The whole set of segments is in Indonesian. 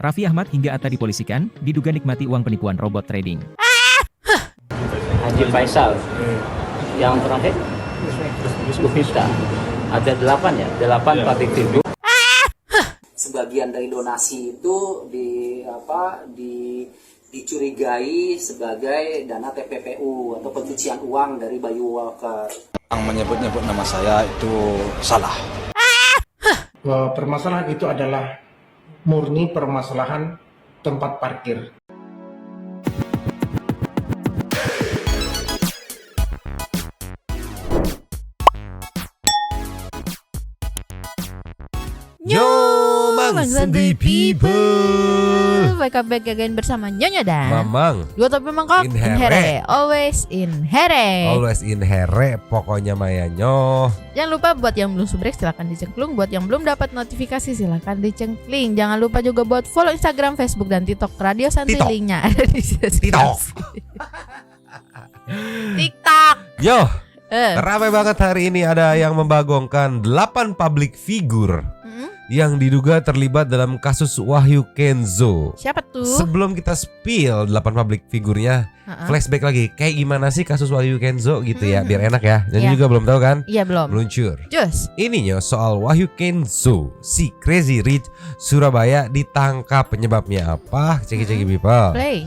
Raffi Ahmad hingga Atta dipolisikan, diduga nikmati uang penipuan robot trading. Haji Faisal. Yang terakhir Gusmifta. Ada 8 ya, 8 public figure. Sebagian dari donasi itu dicurigai sebagai dana TPPU atau pencucian uang dari Bayu Walker. Yang menyebut-nyebut nama saya itu salah. Permasalahan itu adalah murni permasalahan tempat parkir. Yo, Mang Sandy people. Welcome back again bersama Nyonya dan Mamang. Dua topi mangkok In here. Always in here. Always in here. Pokoknya Mayanyo. Jangan lupa buat yang belum subrek silahkan dicengklung. Buat yang belum dapat notifikasi silahkan dicengkling. Jangan lupa juga buat follow Instagram, Facebook, dan TikTok Radio Santai. TikTok. Linknya ada di TikTok. TikTok. Yo, ramai banget hari ini. Ada yang membagongkan 8 public figure yang diduga terlibat dalam kasus Wahyu Kenzo. Siapa tuh? Sebelum kita spill 8 public figurnya, flashback lagi. Kayak gimana sih kasus Wahyu Kenzo gitu ya, biar enak ya. Dan juga belum tahu kan? Iya belum. Meluncur. Just. Ininya soal Wahyu Kenzo, si Crazy Rich Surabaya ditangkap. Penyebabnya apa? Ceki-ceki people. Play.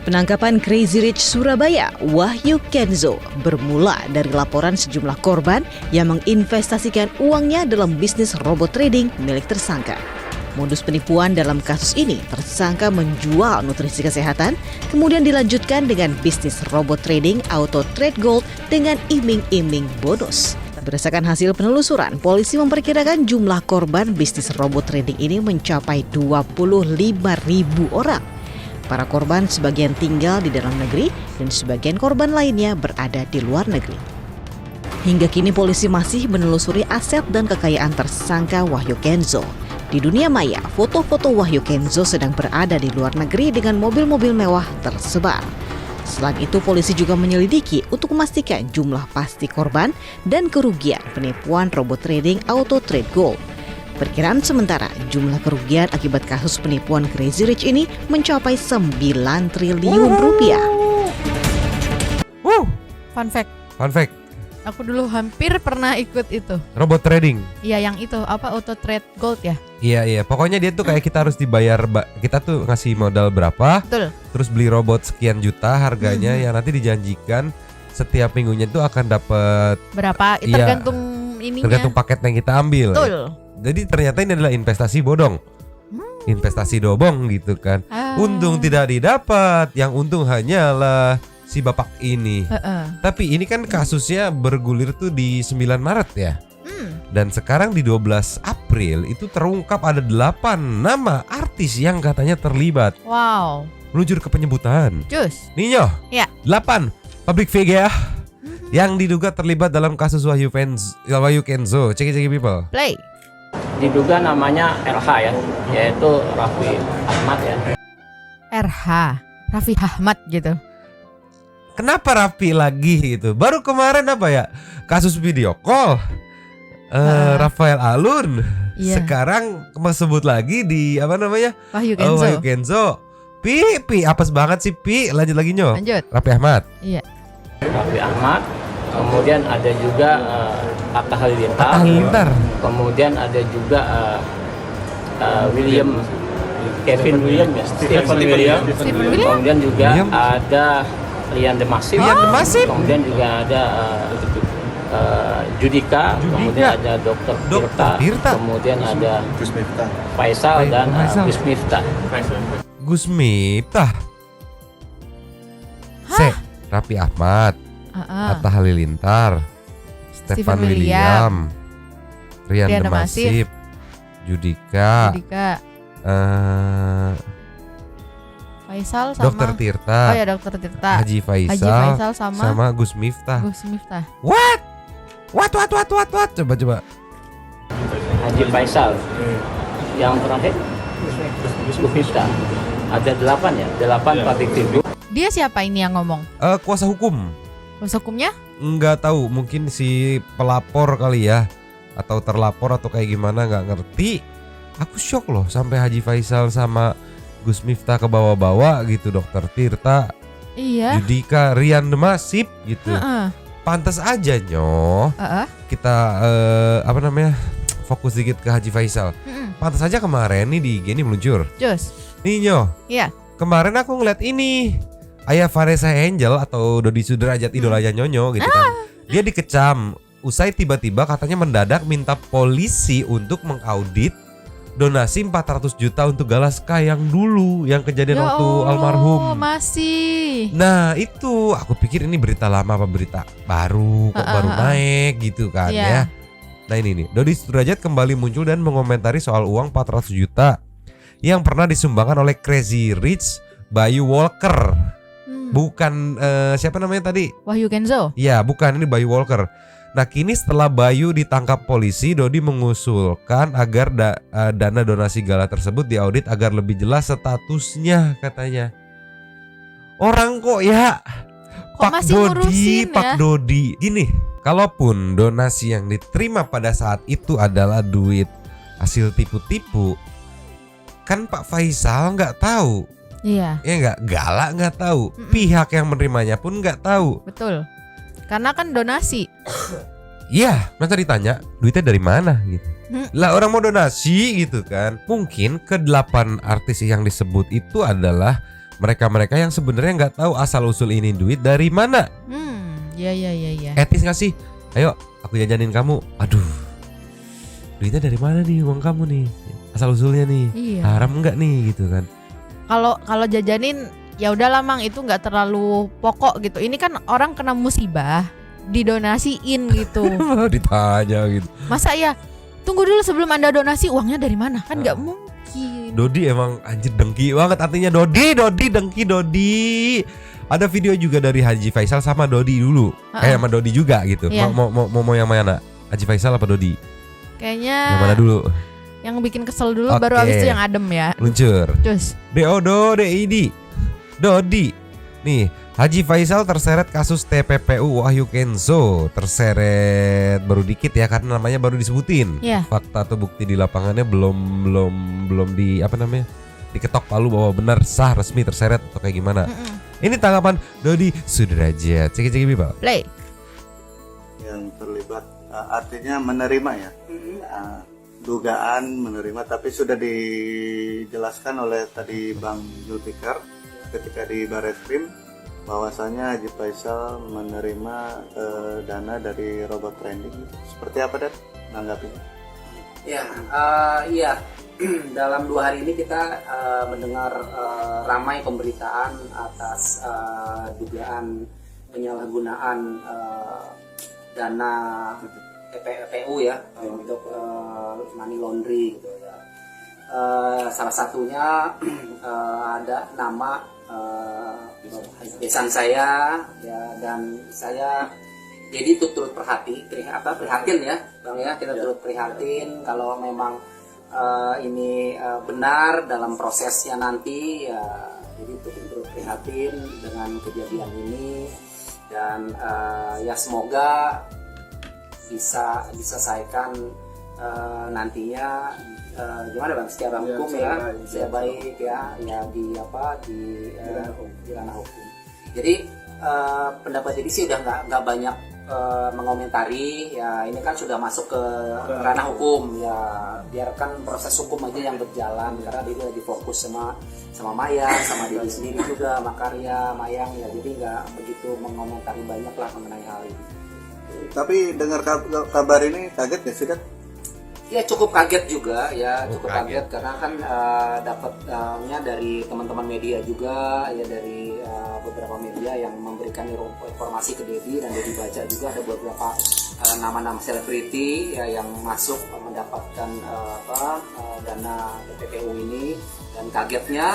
Penangkapan Crazy Rich Surabaya, Wahyu Kenzo, bermula dari laporan sejumlah korban yang menginvestasikan uangnya dalam bisnis robot trading milik tersangka. Modus penipuan dalam kasus ini, tersangka menjual nutrisi kesehatan, kemudian dilanjutkan dengan bisnis robot trading Auto Trade Gold dengan iming-iming bonus. Berdasarkan hasil penelusuran, polisi memperkirakan jumlah korban bisnis robot trading ini mencapai 25.000 orang. Para korban sebagian tinggal di dalam negeri dan sebagian korban lainnya berada di luar negeri. Hingga kini polisi masih menelusuri aset dan kekayaan tersangka Wahyu Kenzo. Di dunia maya, foto-foto Wahyu Kenzo sedang berada di luar negeri dengan mobil-mobil mewah tersebar. Selain itu, polisi juga menyelidiki untuk memastikan jumlah pasti korban dan kerugian penipuan robot trading Auto Trade Gold. Perkiraan sementara jumlah kerugian akibat kasus penipuan Crazy Rich ini mencapai 9 triliun rupiah. Fun fact. Fun fact. Aku dulu hampir pernah ikut itu. Robot trading. Iya, yang itu apa Auto Trade Gold ya? Iya. Pokoknya dia tuh kayak kita harus dibayar. Kita tuh ngasih modal berapa? Betul. Terus beli robot sekian juta harganya yang nanti dijanjikan setiap minggunya tuh akan dapat berapa? Tergantung ininya. Tergantung paket yang kita ambil. Betul. Jadi ternyata ini adalah investasi bodong. Investasi dobong gitu kan. Untung tidak didapat. Yang untung hanyalah si bapak ini. Tapi ini kan kasusnya bergulir tuh di 9 Maret ya. Dan sekarang di 12 April itu terungkap ada 8 nama artis yang katanya terlibat. Wow. Meluncur ke penyebutan. Cus. Ninyo. Ya. 8 public figure yang diduga terlibat dalam kasus Wahyu Kenzo. Ceki-ceki people. Play. Diduga namanya RH ya, yaitu Raffi Ahmad ya. RH Raffi Ahmad gitu. Kenapa Raffi lagi gitu? Baru kemarin apa ya? Kasus video call Rafael Alun. Iya. Sekarang sebut lagi di apa namanya? Wahyu Kenzo. Wahyu Kenzo. Pi, apes banget sih Pi. Lanjut lagi Nyo. Lanjut. Raffi Ahmad. Iya. Raffi Ahmad. Kemudian ada juga Atta Halilintar. Kemudian ada juga Kevin William ya, Stephen William. Kemudian juga ada Lian Demasif. Kemudian juga ada Judika. Kemudian ada Dr. Tirta. Kemudian ada Faisal dan Gusmifta. Gusmifta. Raffi Ahmad. Atta Halilintar, Stephen William, Rian Demasif, Judika, Faisal sama Dr. Tirta. Oh ya, Dr. Tirta. Haji Faisal sama Gusmifta. What? Coba. Haji Faisal. Yang terakhir Gusmifta. Ada 8 ya, 8 public figure. Dia siapa ini yang ngomong? Kuasa hukum. Kuasa hukumnya? Nggak tahu, mungkin si pelapor kali ya, atau terlapor atau kayak gimana nggak ngerti. Aku shock loh sampai Haji Faisal sama Gus Miftah ke bawah-bawah gitu, Dokter Tirta, Iya. Judika, Rian The Massive gitu. Pantas aja Nyoh. Kita fokus dikit ke Haji Faisal. Pantas aja kemarin nih di IG ini meluncur. Cus. Nih Nyoh. Iya. Kemarin aku ngeliat ini Ayah Vanessa Angel atau Dodi Sudrajat idolanya Nyonyo gitu kan. Dia dikecam usai tiba-tiba katanya mendadak minta polisi untuk mengaudit donasi 400 juta untuk Galaska yang dulu yang kejadian waktu almarhum. Masih. Nah itu aku pikir ini berita lama apa berita baru kok baru naik gitu kan ya. Nah ini nih Dodi Sudrajat kembali muncul dan mengomentari soal uang 400 juta yang pernah disumbangkan oleh Crazy Rich Bayu Walker. Bukan siapa namanya tadi? Wahyu Kenzo. Ya bukan, ini Bayu Walker. Nah kini setelah Bayu ditangkap polisi, Dodi mengusulkan agar dana donasi gala tersebut diaudit agar lebih jelas statusnya katanya. Orang kok ya Pak masih Dodi, ngurusin Pak ya? Dodi. Gini, kalaupun donasi yang diterima pada saat itu adalah duit hasil tipu-tipu, kan Pak Faisal nggak tahu. Iya. Ya nggak, Gala nggak tahu, pihak yang menerimanya pun nggak tahu. Betul. Karena kan donasi. Iya, masa ditanya duitnya dari mana gitu. Lah orang mau donasi gitu kan. Mungkin ke-8 artis yang disebut itu adalah mereka-mereka yang sebenarnya nggak tahu asal usul ini duit dari mana. Iya. Etis nggak sih? Ayo aku jajanin kamu. Aduh, duitnya dari mana nih uang kamu nih? Asal usulnya nih. Iya. Haram nggak nih gitu kan? Kalau jajanin ya udahlah Mang, itu nggak terlalu pokok gitu. Ini kan orang kena musibah didonasiin gitu. Ditanya gitu. Masa ya tunggu dulu sebelum Anda donasi uangnya dari mana? Kan nggak mungkin. Dodi emang anjir dengki banget artinya. Dodi dengki Dodi. Ada video juga dari Haji Faisal sama Dodi dulu. Sama Dodi juga gitu. Iya. Mau yang mana? Haji Faisal apa Dodi? Kayaknya Yang mana dulu? yang bikin kesel dulu baru abis itu yang adem ya. Luncur. Cus. DID. Dodi. Nih, Haji Faisal terseret kasus TPPU Wahyu Kenzo. Terseret baru dikit ya karena namanya baru disebutin. Iya. Fakta atau bukti di lapangannya belum diketok palu bahwa benar sah resmi terseret atau kayak gimana. Ini tanggapan Dodi Sudrajat. Ceki Pak. Play. Yang terlibat artinya menerima ya. Dugaan menerima, tapi sudah dijelaskan oleh tadi Bang Zulfikar ketika di Barreskrim bahwasanya Haji Faisal menerima dana dari robot trading. Seperti apa Dan? Nanggapinya? Iya. Dalam 2 hari ini kita mendengar ramai pemberitaan atas dugaan penyalahgunaan dana TPPU ya untuk money laundry gitu ya. Salah satunya ada nama besan saya ya, dan saya jadi turut prihatin ya Bang ya, kita turut prihatin kalau memang ini benar dalam prosesnya nanti ya. Jadi turut prihatin dengan kejadian ini dan ya semoga bisa diselesaikan nantinya gimana Bang secara hukum ya, secara baik ya di ranah hukum. Jadi pendapat ini sih udah nggak banyak mengomentari ya, ini kan sudah masuk ke ranah hukum ya, biarkan proses hukum aja yang berjalan karena dia lagi fokus sama Mayang, sama diri sendiri juga, Makarya, Mayang ya, jadi nggak begitu mengomentari banyak lah mengenai hal ini. Tapi dengar kabar ini kaget gak sih Dan? Ya cukup kaget juga ya, cukup kaget karena kan dapatnya dari teman-teman media juga ya, dari beberapa media yang memberikan informasi ke Dedi, dan Dedi baca juga ada beberapa nama-nama selebriti ya yang masuk mendapatkan dana TPPU ini, dan kagetnya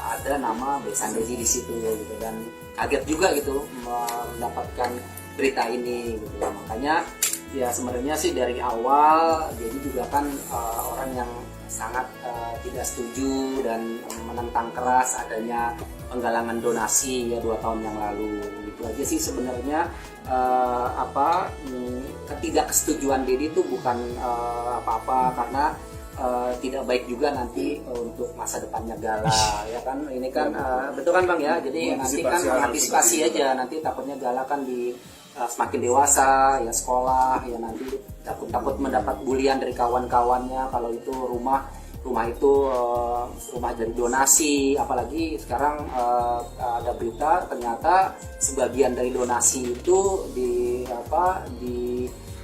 ada nama besan Dedi di situ gitu, dan kaget juga gitu mendapatkan berita ini gitu. Makanya ya sebenarnya sih dari awal jadi juga kan orang yang sangat tidak setuju dan menentang keras adanya penggalangan donasi ya 2 tahun yang lalu. Itu aja sih sebenarnya ketidaksetujuan Dedi itu bukan apa-apa, karena tidak baik juga nanti untuk masa depannya Gala ya kan. Ini kan betul kan Bang ya, jadi nanti kan mengantisipasi aja, nanti takutnya Gala kan di semakin dewasa ya sekolah ya, nanti takut mendapat bulian dari kawan-kawannya kalau itu rumah itu rumah dari donasi. Apalagi sekarang ada berita ternyata sebagian dari donasi itu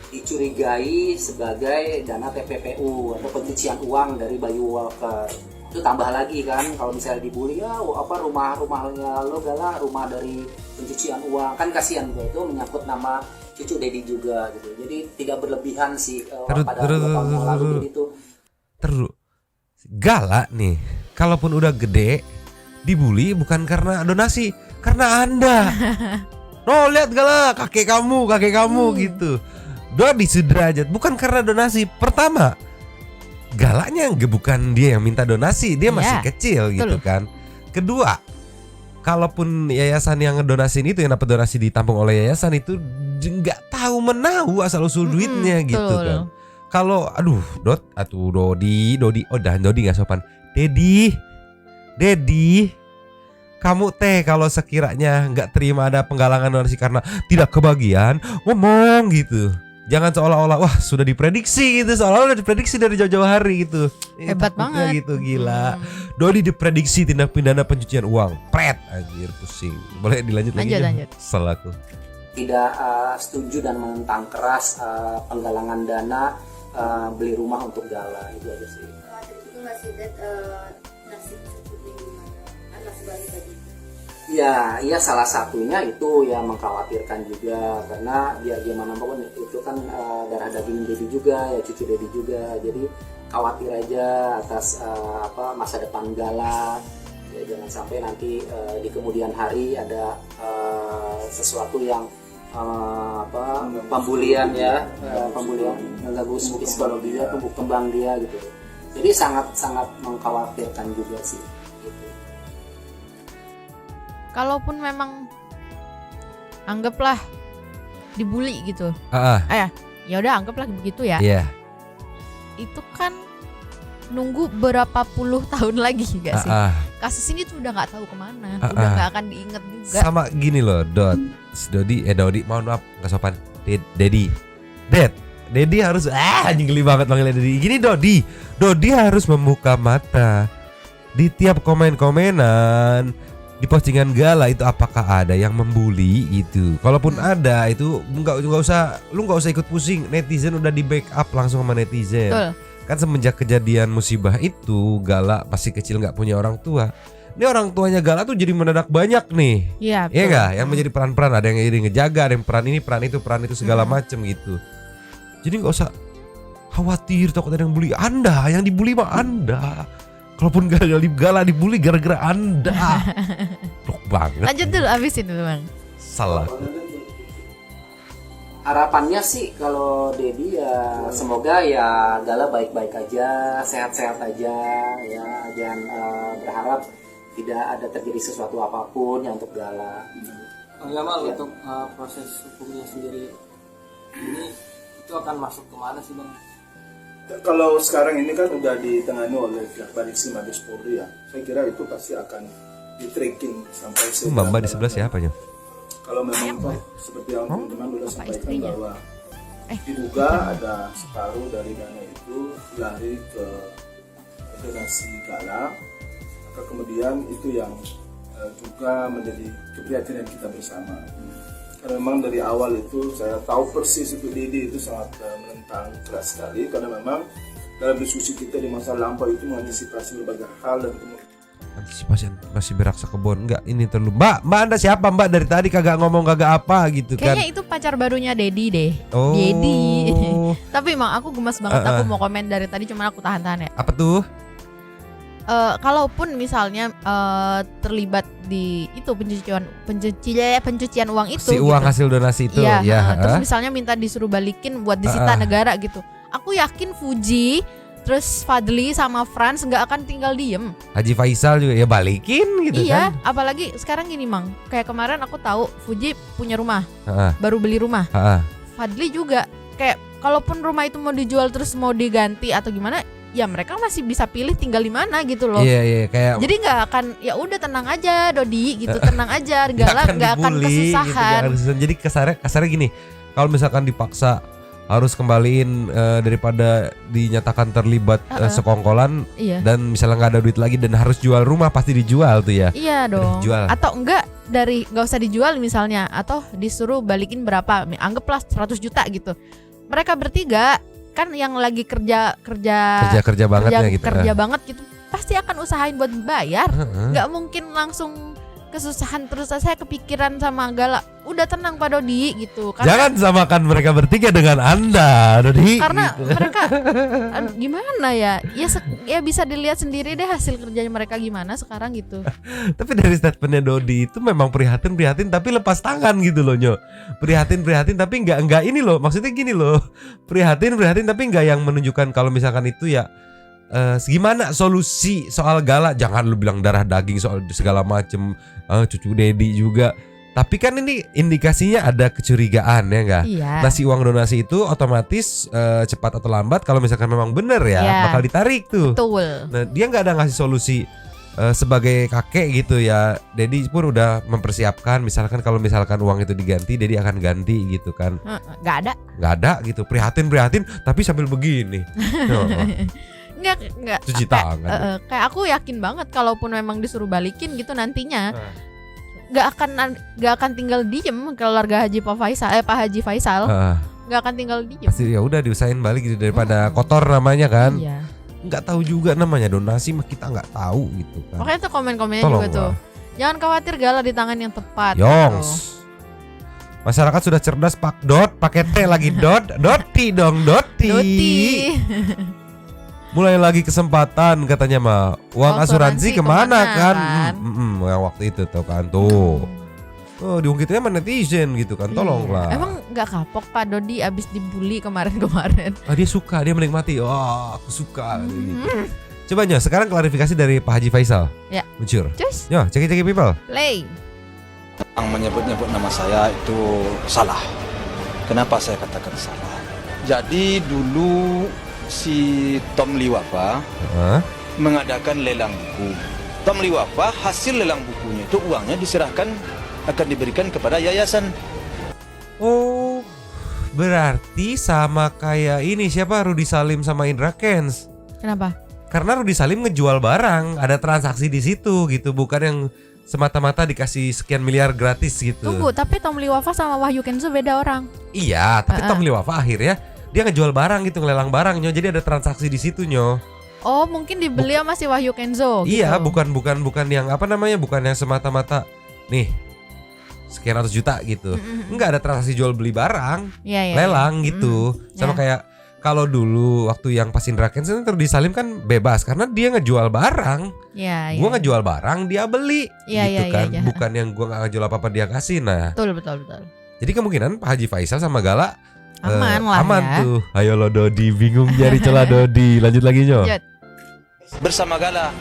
dicurigai sebagai dana TPPU atau pencucian uang dari Bayu Walker. Itu tambah lagi kan kalau misalnya dibully ya rumahnya lo Gala rumah dari pencucian uang, kan kasihan gue, itu menyangkut nama cucu Dedi juga gitu. Jadi tidak berlebihan sih pada tahun yang lalu jadi itu. Terus Gala nih, kalaupun udah gede dibully bukan karena donasi, karena Anda. No, lihat Gala, kakek kamu gitu. Dodi sederajat bukan karena donasi. Pertama, Galanya bukan dia yang minta donasi, dia masih kecil gitu kan. Kedua, kalaupun yayasan yang ngedonasin itu, yang dapat donasi ditampung oleh yayasan itu nggak tahu menahu asal usul duitnya gitu kan. Kalau Dodi nggak sopan. Dedi, kamu kalau sekiranya nggak terima ada penggalangan donasi karena tidak kebagian, ngomong gitu. Jangan seolah-olah wah sudah diprediksi gitu, seolah-olah udah diprediksi dari jauh-jauh hari gitu. Hebat banget gitu, gila. Dodi diprediksi tindak pidana pencucian uang. Pret, anjir pusing. Boleh dilanjut lagi? Lanjut. Selaku tidak setuju dan menentang keras penggalangan dana beli rumah untuk Gala, itu aja sih. Itu masih nasib seperti gimana? Kan masih balik tadi. Ya, salah satunya itu ya mengkhawatirkan juga, karena biar gimana pun itu kan darah daging Dedi juga ya, cucu Dedi juga, jadi khawatir aja atas masa depan Gala ya, jangan sampai nanti di kemudian hari ada sesuatu yang pembulian mengganggu psikologi dia, tumbuh kembang dia gitu. Jadi sangat mengkhawatirkan juga sih. Kalaupun memang anggaplah dibully gitu, ya udah anggaplah begitu ya. Yeah. Itu kan nunggu berapa puluh tahun lagi gak sih? Kasus ini tuh udah nggak tahu kemana, udah nggak akan diingat juga. Sama gini loh, Dodi, mohon maaf nggak sopan, Dedi harus geli banget manggilnya Dedi. Gini Dodi harus membuka mata di tiap komen-komenan di postingan Gala itu, apakah ada yang membuli itu. Kalaupun ada itu nggak usah ikut pusing, netizen udah di backup langsung sama netizen. Betul. Kan semenjak kejadian musibah itu Gala masih kecil nggak punya orang tua. Ini orang tuanya Gala tuh jadi mendadak banyak nih. Iya nggak? Yang menjadi peran-peran, ada yang jadi ngejaga, ada yang peran ini itu segala macem gitu. Jadi nggak usah khawatir takut ada yang bully Anda, yang dibully mah Anda. Kalaupun Gala dibully gara-gara Anda. Blok banget. Lanjut dulu, abisin dulu Bang. Salah. Harapannya sih kalau Dedi ya semoga ya Gala baik-baik aja, sehat-sehat aja ya, jangan berharap tidak ada terjadi sesuatu apapun yang untuk Gala. Untuk proses hukumnya sendiri ini itu akan masuk kemana sih Bang? Kalau sekarang ini kan udah ditangani oleh pihak Barisi Mabes Polri ya, saya kira itu pasti akan di-tracking sampai Mbak di sebelah siapanya? Kalau memang seperti yang teman-teman sudah sampaikan bahwa diduga ada separuh dari dana itu lari ke donasi Gala, maka kemudian itu yang juga menjadi keprihatinan kita bersama. Karena memang dari awal itu saya tahu persis itu Dedi itu sangat menentang keras sekali, karena memang dalam diskusi kita di masa lampau itu mengantisipasi berbagai hal dan antisipasi masih beraksa kebon. Enggak, ini terlalu Mbak Anda siapa Mbak, dari tadi kagak ngomong kagak apa gitu kan. Kayaknya itu pacar barunya Dedi deh. Dedi. Tapi emang aku gemes banget, aku mau komen dari tadi cuman aku tahan-tahan ya. Apa tuh? Kalaupun misalnya terlibat di itu pencucian uang itu, si uang gitu, hasil donasi itu ya, terus misalnya minta disuruh balikin buat disita negara gitu, aku yakin Fuji terus Fadli sama Frans nggak akan tinggal diem. Haji Faisal juga ya balikin gitu kan. Apalagi sekarang gini Mang, kayak kemarin aku tahu Fuji punya rumah, baru beli rumah. Fadli juga kayak kalaupun rumah itu mau dijual terus mau diganti atau gimana, ya mereka masih bisa pilih tinggal di mana gitu loh. Iya kayak. Jadi nggak akan ya udah tenang aja Dodi gitu, tenang aja, Gala nggak akan kesusahan. Gitu, jadi kasarnya gini, kalau misalkan dipaksa harus kembaliin daripada dinyatakan terlibat sekongkolan dan misalnya nggak ada duit lagi dan harus jual rumah, pasti dijual tuh ya. Iya dong. Dijual. Atau enggak nggak usah dijual misalnya, atau disuruh balikin berapa, anggaplah 100 juta gitu. Mereka bertiga kan yang lagi kerja banget gitu pasti akan usahain buat bayar. Nggak mungkin langsung kesusahan terus. Saya kepikiran sama Gala, udah tenang Pak Dodi gitu. Jangan samakan mereka bertiga dengan Anda, Dodi. Karena gitu. mereka gimana ya? Ya bisa dilihat sendiri deh hasil kerjanya mereka gimana sekarang gitu. Tapi dari statementnya Dodi itu memang prihatin tapi lepas tangan gitu loh, Nyo. Prihatin tapi enggak ini loh. Maksudnya gini loh. Prihatin tapi enggak yang menunjukkan kalau misalkan itu ya gimana solusi soal Gala. Jangan lu bilang darah daging soal segala macem, cucu Dedi juga. Tapi kan ini indikasinya ada kecurigaan ya enggak? Iya. Nasi uang donasi itu otomatis cepat atau lambat kalau misalkan memang benar ya bakal ditarik tuh. Betul. Nah dia nggak ada ngasih solusi sebagai kakek gitu ya. Dedi pun udah mempersiapkan misalkan kalau misalkan uang itu diganti, Dedi akan ganti gitu kan. Nggak ada gitu. Prihatin tapi sambil begini. Enggak. Cuci tangan. Kayak aku yakin banget kalaupun memang disuruh balikin gitu nantinya nggak akan tinggal diem keluarga Pak Haji Faisal. Nggak akan tinggal diem. Pasti ya udah diusahain balik gitu daripada kotor namanya kan. Iya. Nggak tahu juga namanya donasi mah kita nggak tahu gitu kan. Makanya tuh komen-komennya juga tuh. Jangan khawatir Gala di tangan yang tepat. Yongs. Gitu. Masyarakat sudah cerdas Pak Dot, pakai T lagi Doti dong, Doti. Mulai lagi kesempatan katanya mah. Uang asuransi kemana kan? Yang waktu itu tuh kan tuh. Oh diungkitnya sama netizen gitu kan, tolonglah. Emang nggak kapok Pak Dodi abis dibully kemarin? Dia suka, dia menikmati. Wah aku suka gitu. Coba Nyo, sekarang klarifikasi dari Pak Haji Faisal. Ya. Muncul. Cus. Nyo, ceki people. Play. Yang menyebut-nyebut nama saya itu salah. Kenapa saya katakan salah? Jadi dulu si Tom Liwafa mengadakan lelang buku. Tom Liwafa hasil lelang bukunya itu uangnya diserahkan akan diberikan kepada yayasan. Oh, berarti sama kayak ini siapa Rudi Salim sama Indra Kents. Kenapa? Karena Rudi Salim ngejual barang, ada transaksi di situ gitu, bukan yang semata-mata dikasih sekian miliar gratis gitu. Tunggu, tapi Tom Liwafa sama Wahyu Kenzo beda orang. Iya, tapi Tom Liwafa akhirnya dia ngejual barang gitu, ngelelang barang Nyo. Jadi ada transaksi di situ Nyo. Oh, mungkin dibeli sama si Wahyu Kenzo gitu. Iya, bukan yang apa namanya, bukan yang semata-mata nih sekian ratus juta gitu. Enggak ada transaksi jual beli barang, lelang gitu. Sama kayak kalau dulu waktu yang pas Indra Kents itu disalim kan bebas karena dia ngejual barang. Gua ngejual barang, dia beli gitu kan. Bukan yang gua nggak ngejual apa-apa dia kasih. Nah, betul. Jadi kemungkinan Pak Haji Faisal sama Gala aman ya. Tuh. Ayo lo Dodi, bingung nyari celah Dodi. Lanjut lagi Nyo. Bersama Gala,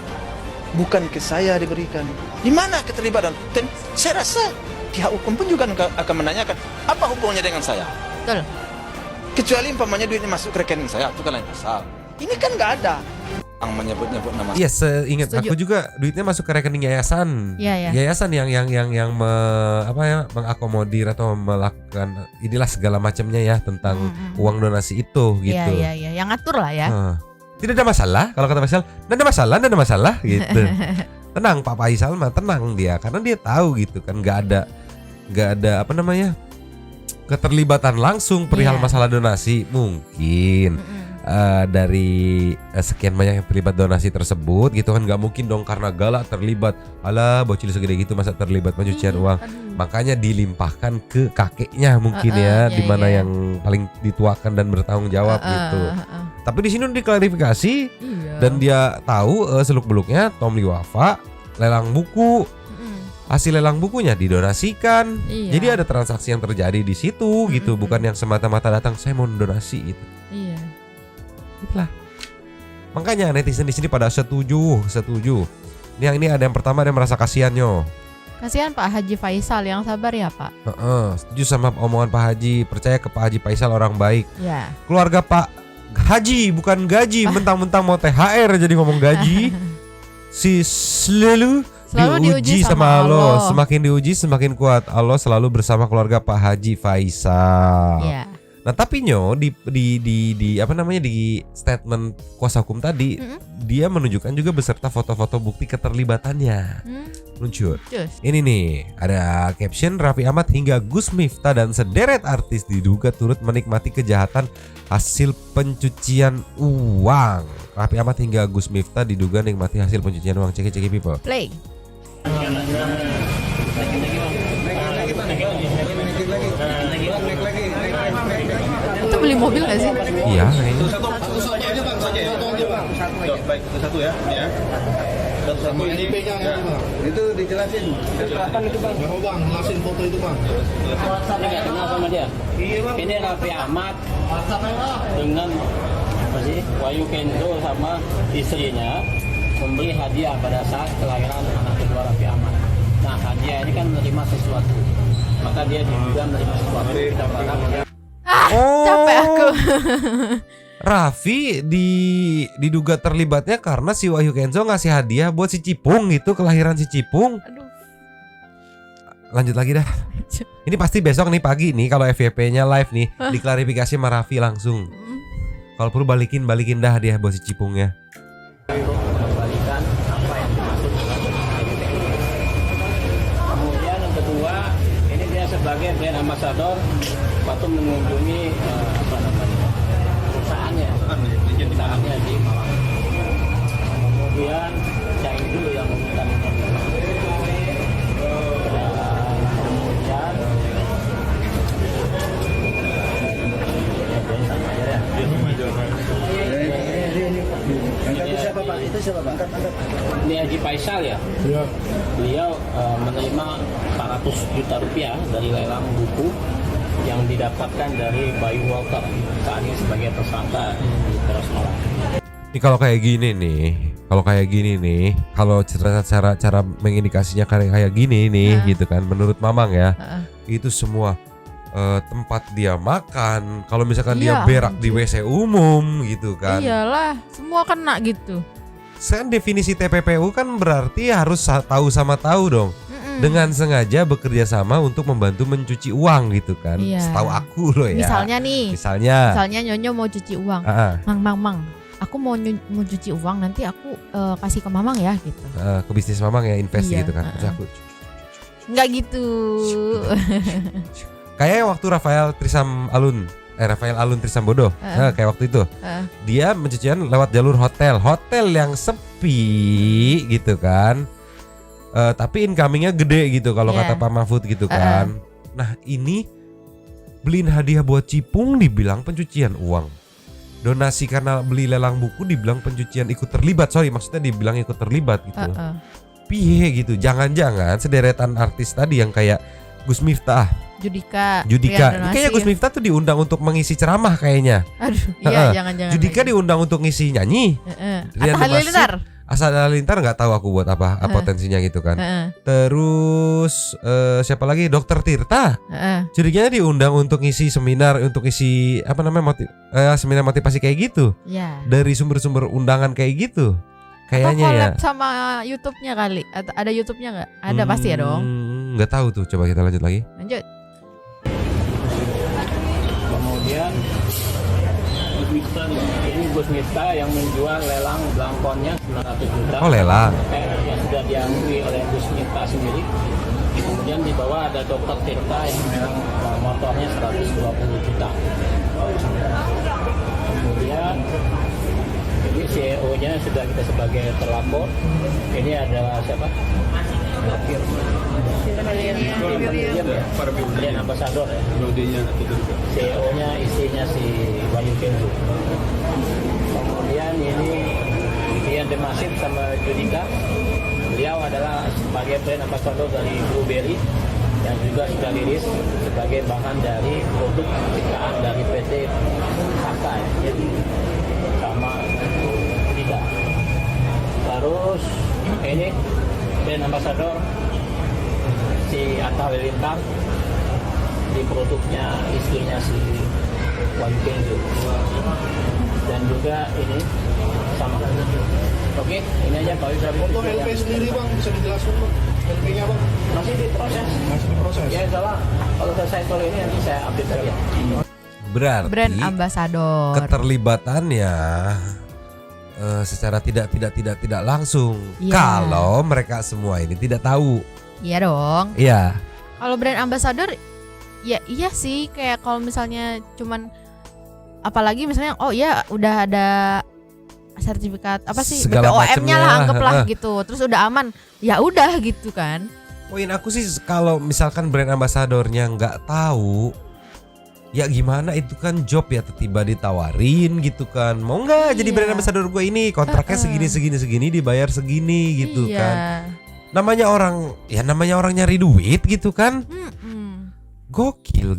bukan ke saya diberikan. Di mana keterlibatan? Dan saya rasa pihak hukum pun juga akan menanyakan apa hubungannya dengan saya. Betul. Kecuali umpamanya duitnya masuk ke rekening saya, itu kan lain pasal. Ini kan nggak ada. Yang menyebut-nyebut nama. Iya, seingat aku juga duitnya masuk ke rekening yayasan. Yayasan yang mengakomodir atau melakukan inilah segala macamnya ya tentang uang donasi itu gitu. Iya, yang ngatur lah ya. Tidak ada masalah kalau kata Faisal, tidak ada masalah gitu. Tenang Pak Faisal mah, tenang dia karena dia tahu gitu kan nggak ada apa namanya keterlibatan langsung perihal masalah donasi. Mungkin dari sekian banyak yang terlibat donasi tersebut gitu kan, nggak mungkin dong karena Gala terlibat, alah bocil segede gitu masa terlibat pencucian uang. Makanya dilimpahkan ke kakeknya mungkin di mana yang paling dituakan dan bertanggung jawab gitu. Tapi di sini diklarifikasi dan dia tahu seluk-beluknya Tom Liwafa lelang buku. Hasil lelang bukunya didonasikan. Jadi ada transaksi yang terjadi di situ gitu, bukan yang semata-mata datang saya mau donasi gitu. Itulah. Makanya netizen di sini pada setuju. Ini ada yang pertama ada yang merasa kasihan Nyo. Kasihan Pak Haji Faisal, yang sabar ya Pak. Setuju sama omongan Pak Haji, percaya ke Pak Haji Faisal orang baik. Ya. Keluarga Pak Haji bukan gaji, mentang-mentang mau THR jadi ngomong gaji. Si selalu diuji sama Allah. Semakin diuji semakin kuat. Allah selalu bersama keluarga Pak Haji Faisal. Yeah. Nah tapi di apa namanya di statement kuasa hukum tadi dia menunjukkan juga beserta foto-foto bukti keterlibatannya. Lucu. Ini nih ada caption Raffi Ahmad hingga Gus Miftah dan sederet artis diduga turut menikmati kejahatan hasil pencucian uang. Raffi Ahmad hingga Gus Miftah diduga menikmati hasil pencucian uang. Cek people. Play. Itu beli mobil nggak sih? Iya. Satu baik satu ya. Satu ini itu dijelasin. Silakan itu bang. Bang, jelasin foto itu bang. Saya nggak kenal sama dia. Ini Raffi Ahmad dengan apa sih Wahyu Kenzo sama istrinya memberi hadiah pada saat kelahiran anak kedua Raffi Ahmad. Nah hadiah ini kan menerima sesuatu, maka dia juga menerima sesuatu. Kita berharap dia capek aku. Raffi diduga terlibatnya karena si Wahyu Kenzo ngasih hadiah buat si Cipung gitu, kelahiran si Cipung. Aduh. Lanjut lagi dah. Ini pasti besok nih pagi nih kalau FYP-nya live nih diklarifikasi sama Raffi langsung. Kalau perlu balikin dah hadiah buat si Cipungnya. mengembalikan apa yang dimaksud dengan EDP. Kemudian yang kedua, ini dia sebagai brand ambassador waktu mengunjungi perusahaannya di Malang. Kemudian saya dulu yang meminta Siapa Pak? Itu siapa Pak? Ini Haji Faisal ya? Iya. Beliau menerima 400 juta rupiah dari lelang buku yang didapatkan dari Bayu Walter saat ini sebagai tersangka di Polres Malang. Ini kalau kayak gini nih, kalau cara mengindikasinya kayak gini nih gitu kan, menurut Mamang ya, itu semua tempat dia makan, kalau misalkan dia berak di WC umum gitu kan. Iyalah, semua kena gitu. Kan definisi TPPU kan berarti harus tahu sama tahu dong. Dengan sengaja bekerja sama untuk membantu mencuci uang gitu kan. Setahu aku loh ya. Misalnya Nyonya mau cuci uang. Mang, aku mau cuci uang, nanti aku kasih ke Mamang ya gitu. Ke bisnis Mamang ya, invest gitu kan. Terus aku nggak gitu. Kayak waktu Rafael Alun Trisambodo, kayak waktu itu dia mencucian lewat jalur hotel yang sepi gitu kan, tapi incomingnya gede gitu kalau kata Pak Mahfud gitu kan. Nah ini beliin hadiah buat Cipung dibilang pencucian uang, donasi karena beli lelang buku dibilang pencucian ikut terlibat, maksudnya dibilang ikut terlibat gitu. Piye gitu, jangan-jangan sederetan artis tadi yang kayak Gus Miftah, Judika. Kayaknya Gus Miftah tuh diundang untuk mengisi ceramah kayaknya. Aduh, iya jangan-jangan. Judika diundang untuk ngisi nyanyi. Asal Halilintar nggak tahu aku buat apa potensinya gitu kan. Terus siapa lagi? Dokter Tirta. Judikanya diundang untuk ngisi seminar, untuk ngisi seminar motivasi kayak gitu. Dari sumber-sumber undangan kayak gitu. Kayaknya ya. Sama YouTube-nya kali. Ada YouTube-nya nggak? Ada pasti ya dong. Nggak tahu tuh. Coba kita lanjut lagi. Lanjut. Kemudian ini Gus Miftah yang menjual lelang belangkonnya 900 juta. Oh, lelang. Yang sudah diakui oleh Gus Miftah sendiri. Kemudian di bawah ada Dokter Tirta yang megang motornya 120 juta. Kemudian ini CEO-nya sudah kita sebagai terlapor. Ini adalah siapa? Brand ambassador ya. CEO-nya istrinya si Wahyu Kenzo. Kemudian ini Ian Demasif sama Judika. Beliau adalah sebagai brand ambassador dari Blueberry yang juga sudah rilis sebagai bahan dari produk ciptaan dari PT Saka ya. Sama Judika. Terus ini brand ambassador si Atta Halilintar di produknya istrinya si Wahyu Kenzo. dan juga ini sama. Oke, ini aja Pak Wisra. Untuk LP sendiri Bang, bisa dijelaskan Bang? LP-nya Bang? Masih diproses. Masih diproses? Ya insya Allah, kalau selesai soal ini nanti saya update saja. Berarti Brand ambassador. keterlibatannya secara tidak langsung. Iya. Kalau mereka semua ini tidak tahu. Iya dong. Iya. Kalau brand ambassador ya iya sih, kayak kalau misalnya cuman apalagi misalnya oh ya udah ada sertifikat apa sih Segala BPOM-nya lah macemnya. anggaplah gitu. Terus udah aman. Ya udah gitu kan. Poin aku sih kalau misalkan brand ambasadornya nggak tahu, ya gimana, itu kan job ya, tiba ditawarin gitu kan, mau nggak jadi brand ambassador gue ini, kontraknya segini dibayar segini gitu Iya. kan. Namanya orang nyari duit gitu kan. Gokil.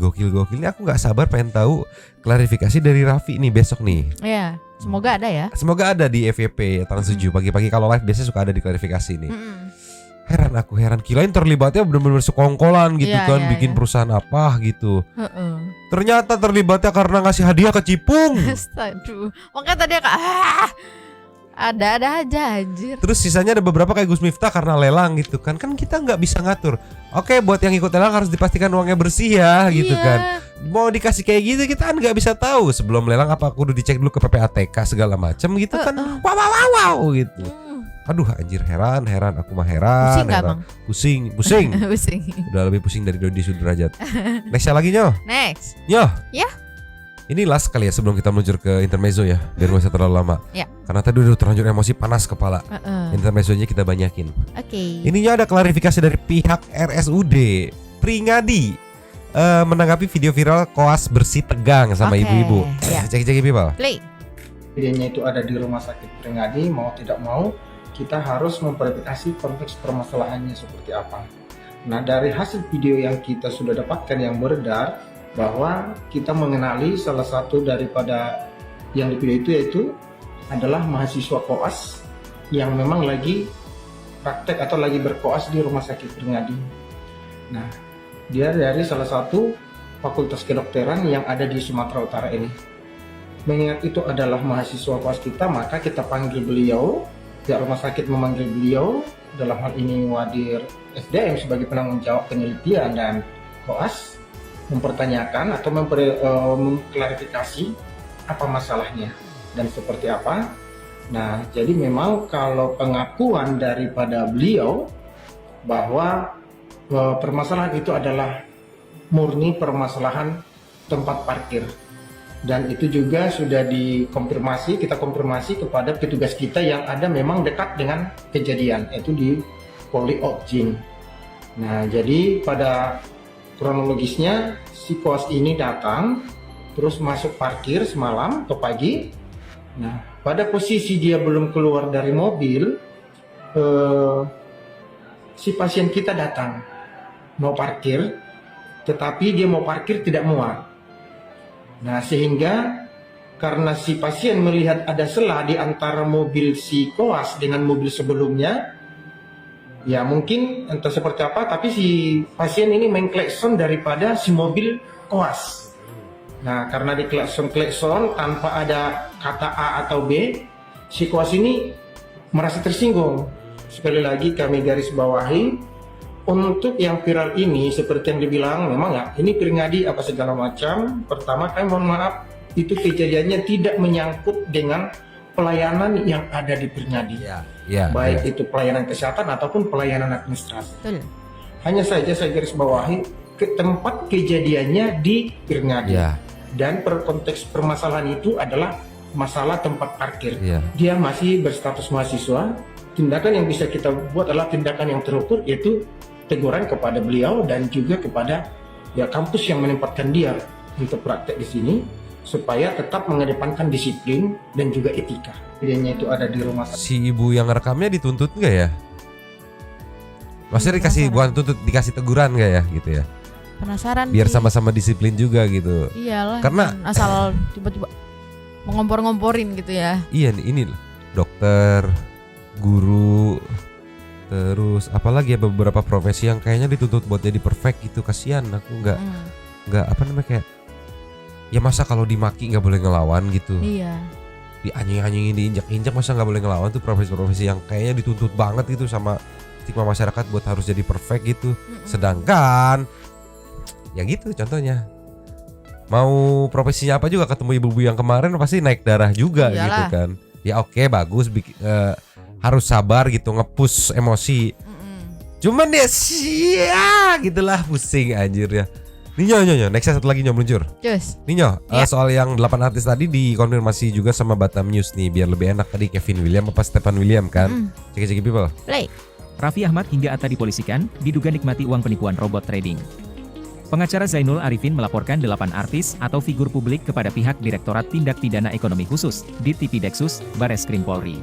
Ini aku nggak sabar pengen tahu klarifikasi dari Raffi nih besok nih. Iya, semoga ada ya. Semoga ada di FYP Trans 7 pagi-pagi kalau live biasanya suka ada di klarifikasi nih. Heran, kirain terlibatnya benar-benar sekongkolan gitu Iya, kan, iya, bikin iya. perusahaan apa gitu. Ternyata terlibatnya karena ngasih hadiah ke Cipung. Aduh, makanya tadi ada aja anjir. Terus sisanya ada beberapa kayak Gus Miftah karena lelang gitu kan. Kan kita nggak bisa ngatur. Oke, buat yang ikut lelang harus dipastikan uangnya bersih ya gitu Iya. kan. Mau dikasih kayak gitu kita kan nggak bisa tahu sebelum lelang apa kudu dicek dulu ke PPATK segala macam gitu kan. Wow gitu. Aduh anjir, heran aku mah heran. Pusing nggak, Bang? Pusing. Pusing. Udah lebih pusing dari Dodi Sudrajat. Next lagi Nyoh. Next. Nyoh. Ya. Ini last kali ya sebelum kita meluncur ke intermezzo ya, biar nggak usah terlalu lama. Ya. Karena tadi udah terlanjur emosi panas kepala. Intermezzonya kita banyakin. Oke. Ininya ada klarifikasi dari pihak RSUD Pringadi menanggapi video viral koas bersih tegang sama Oke, ibu-ibu. ya. Cek people. Play. Videonya itu ada di rumah sakit Pringadi, mau tidak mau kita harus memverifikasi konteks permasalahannya seperti apa. Nah, dari hasil video yang kita sudah dapatkan yang beredar, bahwa kita mengenali salah satu daripada yang di video itu yaitu adalah mahasiswa koas yang memang lagi praktek atau lagi berkoas di rumah sakit Pringadi. Nah, dia dari salah satu fakultas kedokteran yang ada di Sumatera Utara ini. Mengingat itu adalah mahasiswa koas kita, maka kita panggil beliau, pihak rumah sakit memanggil beliau, dalam hal ini Wadir SDM sebagai penanggung jawab penelitian dan koas, mempertanyakan atau mengklarifikasi apa masalahnya dan seperti apa. Nah, jadi memang kalau pengakuan daripada beliau bahwa permasalahan itu adalah murni permasalahan tempat parkir, dan itu juga sudah dikonfirmasi, kita konfirmasi kepada petugas kita yang ada memang dekat dengan kejadian, yaitu di Poli Okjing. Nah, jadi pada kronologisnya si koas ini datang terus masuk parkir semalam atau pagi. Nah, pada posisi dia belum keluar dari mobil, si pasien kita datang mau parkir, tetapi dia mau parkir tidak muat. Nah, sehingga karena si pasien melihat ada celah di antara mobil si koas dengan mobil sebelumnya, ya mungkin entah seperti apa, tapi si pasien ini mengklakson daripada si mobil koas. Nah, karena diklakson tanpa ada kata A atau B, si koas ini merasa tersinggung. Sekali lagi kami garis bawahi, untuk yang viral ini seperti yang dibilang, memang nggak, ini Pringadi apa segala macam. Pertama, kami mohon maaf, itu kejadiannya tidak menyangkut dengan pelayanan yang ada di Pringadi. Baik itu pelayanan kesehatan ataupun pelayanan administrasi. Betul. Hanya saja saya garis bawahi ke tempat kejadiannya di Pringadi. Dan konteks permasalahan itu adalah masalah tempat parkir. Dia masih berstatus mahasiswa. Tindakan yang bisa kita buat adalah tindakan yang terukur, yaitu teguran kepada beliau dan juga kepada ya kampus yang menempatkan dia untuk praktek di sini, supaya tetap mengedepankan disiplin dan juga etika. Videonya itu ada di rumah sakit. Si ibu yang rekamnya dituntut nggak ya? Maksudnya dikasih, bukan tuntut, dikasih teguran nggak ya gitu ya? Penasaran. Biar sama-sama disiplin juga gitu. Iyalah. Karena asal tiba-tiba mengompor-ngomporin gitu ya. Iya nih, ini loh, dokter, guru, terus apalagi ya beberapa profesi yang kayaknya dituntut buat jadi perfect gitu. Kasihan aku nggak apa namanya, kayak ya masa kalau dimaki nggak boleh ngelawan gitu. Iya. dianjing-anjingin, diinjak-injak, masa nggak boleh ngelawan tuh profesi-profesi yang kayaknya dituntut banget gitu sama stigma masyarakat buat harus jadi perfect gitu. Sedangkan ya gitu contohnya. Mau profesinya apa juga ketemu ibu-ibu yang kemarin pasti naik darah juga. Iyalah. Gitu kan. Ya oke, bagus harus sabar gitu nge-push emosi. Cuman ya gitulah pusing anjir ya. Ninyo, nextnya satu lagi Nyo meluncur. Cus. Ninyo, soal yang 8 artis tadi dikonfirmasi juga sama Batam News nih biar lebih enak tadi Kevin William apa Stefan William kan. Cek people. Play. Raffi Ahmad hingga Atta dipolisikan, diduga nikmati uang penipuan robot trading. Pengacara Zainul Arifin melaporkan 8 artis atau figur publik kepada pihak Direktorat Tindak Pidana Ekonomi Khusus, Dirtipideksus, Bareskrim Polri.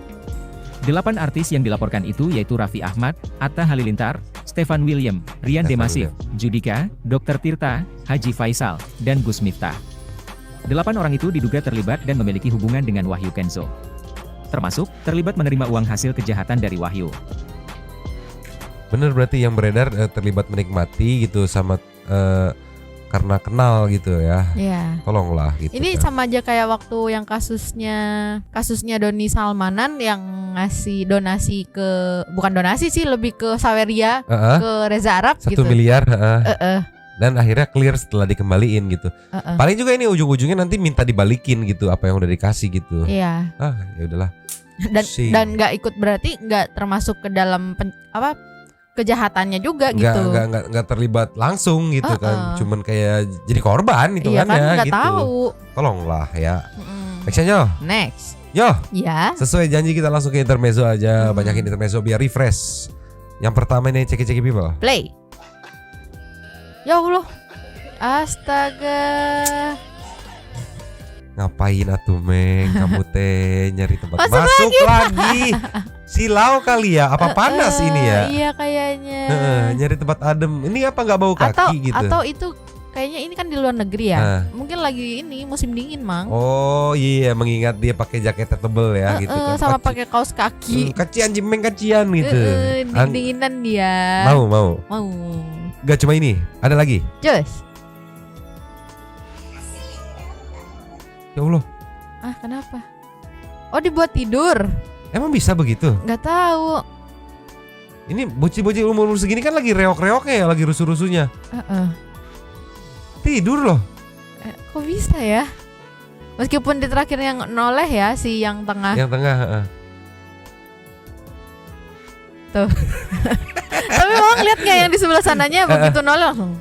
8 artis yang dilaporkan itu yaitu Raffi Ahmad, Atta Halilintar, Stefan William, Rian Demasif, Judika, Dr. Tirta, Haji Faisal, dan Gus Miftah. 8 orang itu diduga terlibat dan memiliki hubungan dengan Wahyu Kenzo. Termasuk terlibat menerima uang hasil kejahatan dari Wahyu. Bener berarti yang beredar terlibat menikmati gitu sama karena kenal gitu ya. Iya. Tolonglah gitu. Ini kan. sama aja kayak waktu yang kasusnya Doni Salmanan yang ngasih donasi bukan donasi sih, lebih ke Saweria, ke Reza Arab 1 gitu. miliar. Dan akhirnya clear setelah dikembaliin gitu. Paling juga ini ujung-ujungnya nanti minta dibalikin gitu apa yang udah dikasih gitu. Iya. Ya udahlah. Dan nggak ikut berarti nggak termasuk ke dalam kejahatannya juga gitu. Nggak terlibat langsung gitu kan. Cuman kayak jadi korban gitu iya kan ya nggak gitu. Tahu. Tolonglah ya. Nextnya Next. Yo. Ya. Sesuai janji kita langsung ke intermezzo aja. Banyakin intermezzo biar refresh. Yang pertama ini ceki-ceki people. Play. Ya Allah. Astaga. Ngapain atuh Meng? Kamu teh nyari tempat masuk lagi. Silau kali ya? Apa panas ini ya? Iya kayaknya. Nyari tempat adem. Ini apa nggak bau kaki gitu? Atau itu kayaknya ini kan di luar negeri ya. Mungkin lagi ini musim dingin, Mang. Oh iya, mengingat dia pakai jaket tebel ya gitu kan. Sama pakai kaos kaki. Kacian Jimeng kacian gitu. Dinginan dia. Mau. Gak cuma ini, ada lagi. Just. Ya Allah. Kenapa? Oh, dibuat tidur. Emang bisa begitu? Nggak tahu. Ini bocil-bocil umur segini kan lagi reok-reoknya ya, lagi rusuh-rusuhnya. Tidur loh. Kok bisa ya? Meskipun di terakhir yang noleh ya, si yang tengah. Yang tengah. Tuh. Tapi mau ngeliat nggak yang di sebelah sananya begitu noleh langsung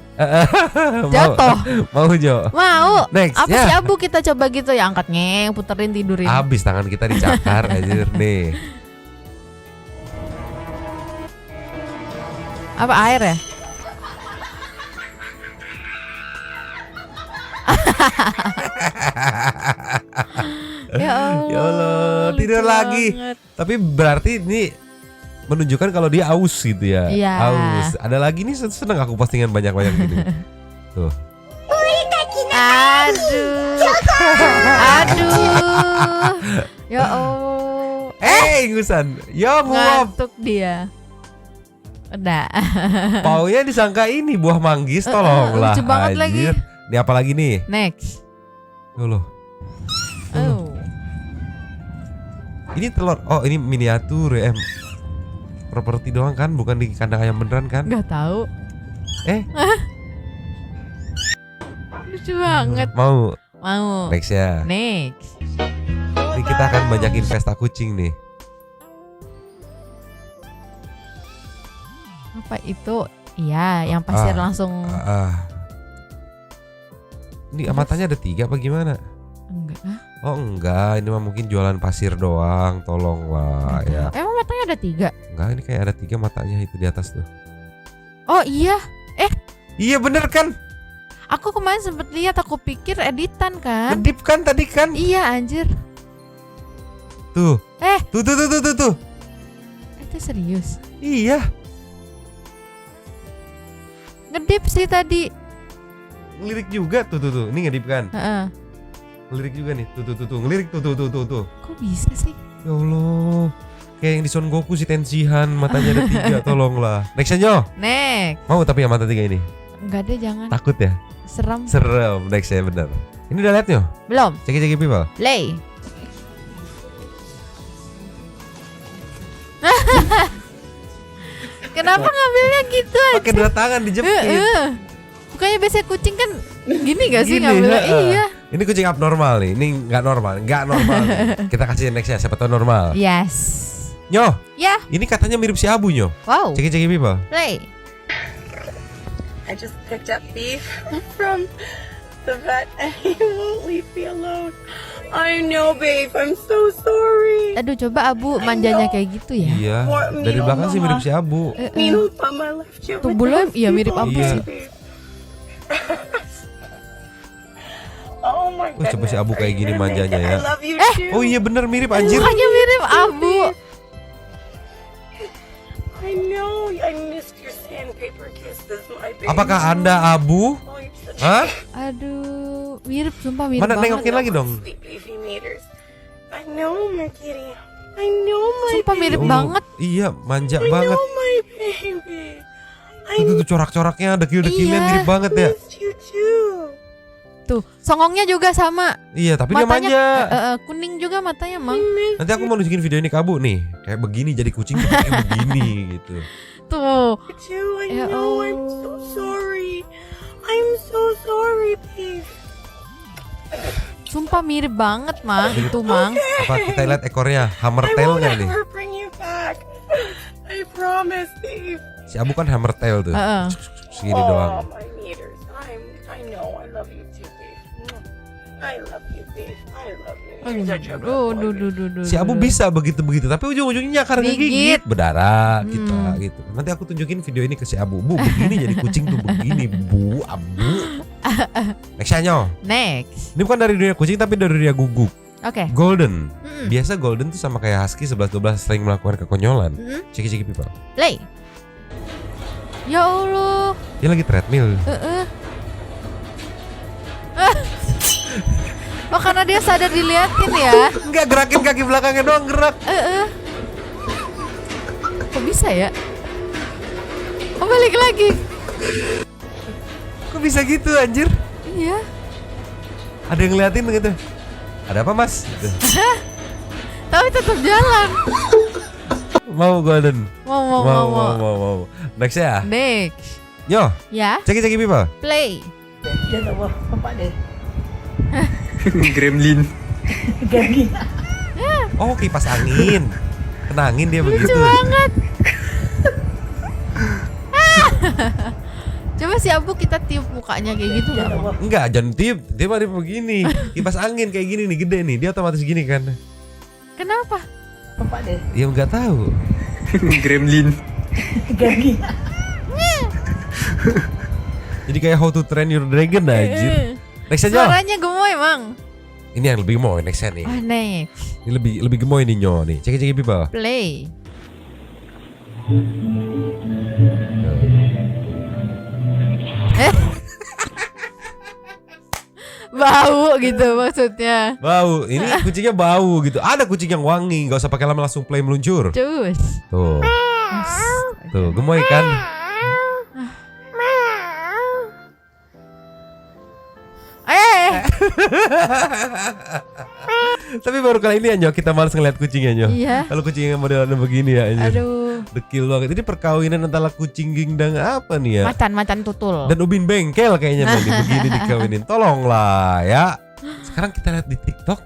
jatuh. Mau Jo? Mau. Next. Apa sih Abu, kita coba gitu ya, angkat puterin, tidurin. Habis tangan kita dicakar aja nih. Apa air ya? Ya Allah, tidur lagi. Tapi berarti ini menunjukkan kalau dia aus gitu ya. Iya. Aus. Ada lagi nih, seneng aku postingan banyak-banyak gini. Tuh. Aduh. Ya Allah. Ingusan. Ya ngantuk dia. Udah. Paunya disangka ini buah manggis, tolonglah. Lucu banget lagi. Ini apa lagi nih? Next. Loh. Ini telur. Oh, ini miniatur ya. Properti doang kan, bukan di kandang ayam beneran kan? Gak tahu. Lucu banget. Mau. Next ya. Next. Ini kita akan banyakin pesta kucing nih. Apa itu? Iya, yang pasir langsung. Ini matanya ada 3 apa gimana? Enggak. Oh enggak, ini mah mungkin jualan pasir doang, tolonglah ya. Emang matanya ada 3? Enggak, ini kayak ada 3 matanya itu di atas tuh. Oh iya, iya bener kan? Aku kemarin sempet lihat, aku pikir editan kan. Ngedip kan tadi kan? Iya anjir. Tuh. Tuh. Itu serius? Iya. Ngedip sih tadi. Ngelirik juga tuh. Ini ngedip kan? Ngelirik juga nih. Tuh. Ngelirik tuh. Kok bisa sih? Ya Allah. Kayak yang di Son Goku si Tenshihan, matanya ada 3, tolonglah. Next aja. Next. Mau tapi yang mata 3 ini? Enggak deh, jangan. Takut ya? Serem. Next ya bener. Ini udah liat nyo? Belum. Ceki people. Play. Kenapa ngambilnya gitu aja? Pakai dua tangan dijepit. Bukannya biasanya kucing kan gini gak sih Gini, ngambilnya? Iya. Ini kucing abnormal nih. Ini nggak normal nih. Kita kasih next ya, siapa tahu normal. Yes. Nyo. Ya. Ini katanya mirip si Abu, Nyo. Wow. Ceki people. Play. I just picked up beef from the vet and he won't leave me alone. I know, babe. I'm so sorry. Aduh, coba Abu manjanya kayak gitu ya. Iya. Dari belakang sih mirip si Abu. Tubuhnya iya mirip Abu Iya. sih. Oh my god. Coba si Abu kayak gini manjanya ya. too. Oh iya bener mirip anjir. Mukanya mirip Abu. I know. I missed your sandpaper kisses, my baby. Apakah Anda Abu? Hah? Aduh, mirip sumpah mirip Mana banget. nengokin lagi dong? Beefy meters. I know, my kitty. I know, my Sumpah baby. mirip Ya Allah. banget. Iya, manja I banget. know, my baby. Tuh corak-coraknya, dekil-dekilnya Iya. mirip banget ya. Missed you too. Tuh, songongnya juga sama. Iya, tapi dia manja. Kuning juga matanya, Mang. Nanti aku mau nunjukin video ini ke Abu nih. Kayak begini jadi kucing tuh kayak begini gitu. Tuh. Too. I Ya know. I'm so sorry. I'm so sorry, babe. Sumpah mirip banget, Mang. Itu, Mang. Apa kita lihat ekornya? Hammer tail nggak nih? Never bring you back. I promise, babe. Si Abu kan hammer tail tuh. Segini doang. my meters. I know. I love you too, babe. I love you, babe. I love you. You're such a good boy. Si Abu bisa begitu-begitu, tapi ujung-ujungnya nyakar ngegigit, berdarah kita gitu. Nanti aku tunjukin video ini ke si Abu. Bu, begini jadi kucing tuh begini, Bu, Abu. Next Nyo. Next. Ini bukan dari dunia kucing tapi dari dunia guguk. Oke. Golden. Biasa Golden tuh sama kayak Husky 11-12 sering melakukan kekonyolan. Ciki-ciki people. Play. Ya Allah. Dia lagi treadmill. Oh, karena dia sadar diliatin ya. Enggak, gerakin kaki belakangnya doang gerak. Kok bisa ya? Oh, balik lagi. Kok bisa gitu anjir? Iya. Ada yang ngeliatin gitu. Ada apa mas? Gitu. Tapi tetap jalan. Mau Golden? Mau. Next ya? Next. Yo. Ya. Ceki-ceki people. Play. Gremlin. Oh, kipas angin. Kena angin dia begitu. Lucu banget. Coba si Abu kita tiup mukanya kayak gitu gak? Enggak, jangan tiup. Dia mah begini. Kipas angin kayak gini nih, gede nih. Dia otomatis gini kan. Kenapa? Ya enggak tahu. Gremlin. Jadi kayak How to Train Your Dragon anjir. Next aja. Suaranya gemoy, Mang. Ini yang lebih gemoy next nih. Oh, next. Ini lebih gemoy nih Nyo nih. Ceki-ceki people. Play. Bau gitu maksudnya. Bau, ini kucingnya bau gitu. Ada kucing yang wangi, nggak usah pakai lama langsung play meluncur. Cus. Tuh, tuh gemoy kan? Tapi baru kali ini ya Nyo, kita malas ngeliat kucingnya Nyo. Iya. Kalau kucingnya modelannya begini ya anjir. Aduh. Dekil banget. Ini perkawinan antara kucing gingdang apa nih ya? Macan tutul. Dan ubin bengkel kayaknya nih begini dikawinin. Tolonglah ya. Sekarang kita lihat di TikTok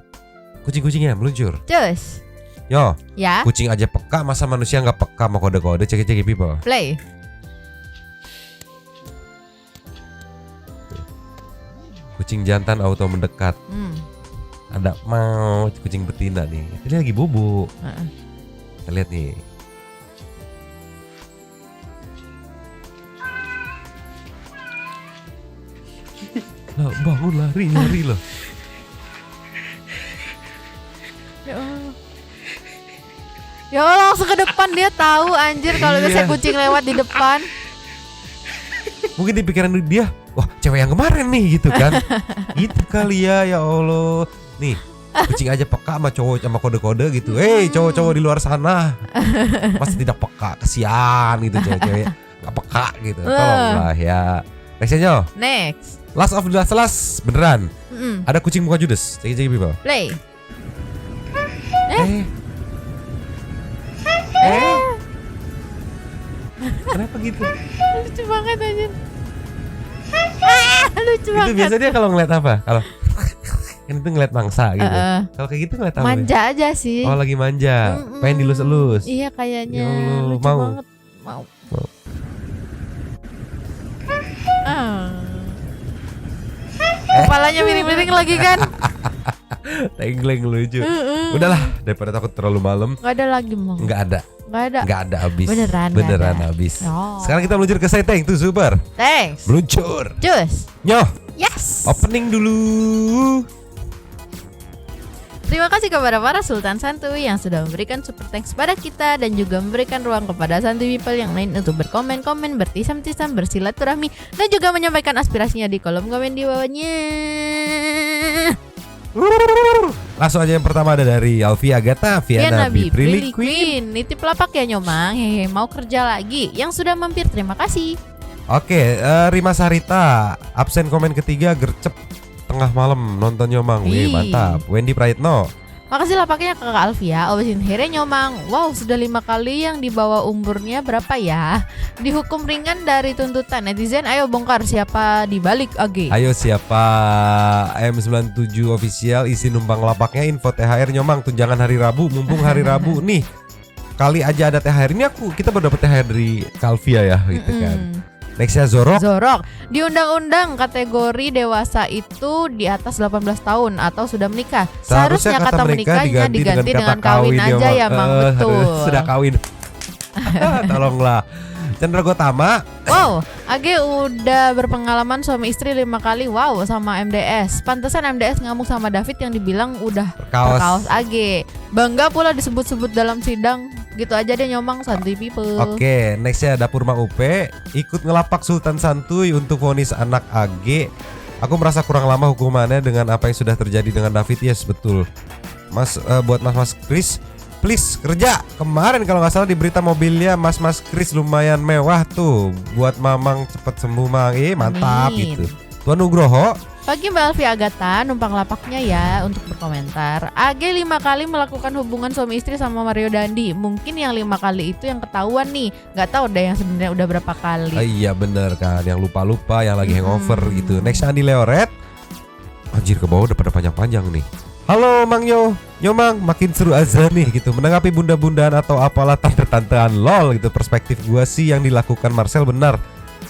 kucing-kucingnya meluncur. Cus. Yo. Ya. Kucing aja peka, masa manusia nggak peka sama kode-kode. Ceki-ceki people. Play. Kucing jantan auto mendekat. Ada mau kucing betina nih. Ini lagi bobo. Kita lihat nih. Lah, bangun lari loh. Ya Allah, langsung ke depan dia tahu anjir kalau biasa kucing lewat di depan. Mungkin di pikiran dia, wah cewek yang kemarin nih gitu kan. Gitu kali ya Allah. Nih, kucing aja peka sama cowok sama kode-kode gitu. Hei cowok-cowok di luar sana, masih tidak peka, kesian gitu cewek-cewek gak peka gitu. Tolonglah ya. Next aja. Next. Last of the last beneran. Ada kucing muka judes. Cek-cek people. Play. Kenapa gitu? Lucu banget aja. Lucu Itu banget. biasanya kalau ngeliat apa? Kalau kan itu ngeliat mangsa gitu. Kalau kayak gitu ngeliat apa? Manja aja sih. Oh lagi manja, pengen dilus-elus. Iya kayaknya. Ya Allah, lucu mau. banget. Mau. Kepalanya miring-miring lagi kan? Tengleng lucu. Udahlah, daripada takut terlalu malam. Gak ada lagi mau. Nggak ada. Nggak ada habis. Beneran habis. Oh. Sekarang kita meluncur ke setting tuh super. Thanks. Meluncur. Cus. Nyoh. Yes. Opening dulu. Terima kasih kepada para Sultan Santuy yang sudah memberikan super thanks pada kita dan juga memberikan ruang kepada Santuy People yang lain untuk berkomen-komen, bertisam-tisam, bersilaturahmi dan juga menyampaikan aspirasinya di kolom komen di bawahnya. Langsung aja yang pertama ada dari Alfi Agatha, Viana Nabi Prilly Prilly Queen. Nitip lapak ya Nyomang, hehe mau kerja lagi. Yang sudah mampir terima kasih. Oke, Rima Sarita absen komen ketiga gercep tengah malam nonton Nyomang. Wih, mantap. Wendy Praitno. Makasih lapaknya Kakak Alfia, obesin here Nyomang. Wow, sudah 5 kali yang dibawa umurnya berapa ya? Dihukum ringan dari tuntutan. Netizen ayo bongkar siapa di balik AG. Ayo siapa M97 official isi numpang lapaknya info THR Nyomang tunjangan hari Rabu mumpung hari Rabu nih. Kali aja ada THR ini kita baru dapat THR dari Kalvia ya gitu kan. Nextnya Zorok. Di undang-undang kategori dewasa itu di atas 18 tahun atau sudah menikah. Seharusnya kata menikahnya diganti dengan kawin aja ya Mang. Betul. Sudah kawin. Tolonglah. Chandra Gotama. Wow, Age udah berpengalaman suami istri 5 kali. Wow, sama MDS. Pantesan MDS ngamuk sama David yang dibilang udah berkaos Age. Bangga pula disebut-sebut dalam sidang. Gitu aja deh Nyomang, Santuy People. Oke, nextnya Dapur Mak Upe. Ikut ngelapak Sultan Santuy untuk vonis anak AG. Aku merasa kurang lama hukumannya dengan apa yang sudah terjadi dengan David. Yes, betul. Mas, buat Mas Chris, please kerja. Kemarin kalau nggak salah di berita mobilnya Mas Chris lumayan mewah tuh. Buat Mamang cepet sembuh Mang. Mantap. Amin. Gitu. Tuan Nugroho. Pagi Mbak Alfi Agatha, numpang lapaknya ya untuk berkomentar. AG 5 kali melakukan hubungan suami istri sama Mario Dandi. Mungkin yang 5 kali itu yang ketahuan nih. Gak tahu deh yang sebenarnya udah berapa kali. Iya bener kan, yang lupa-lupa, yang lagi hangover gitu. Next Andi Leoret. Anjir ke bawah udah pada panjang-panjang nih. Halo Mang Nyomang, makin seru aja nih gitu. Menanggapi bunda-bundaan atau apalah tante-tantean lol gitu. Perspektif gua sih yang dilakukan Marcel benar.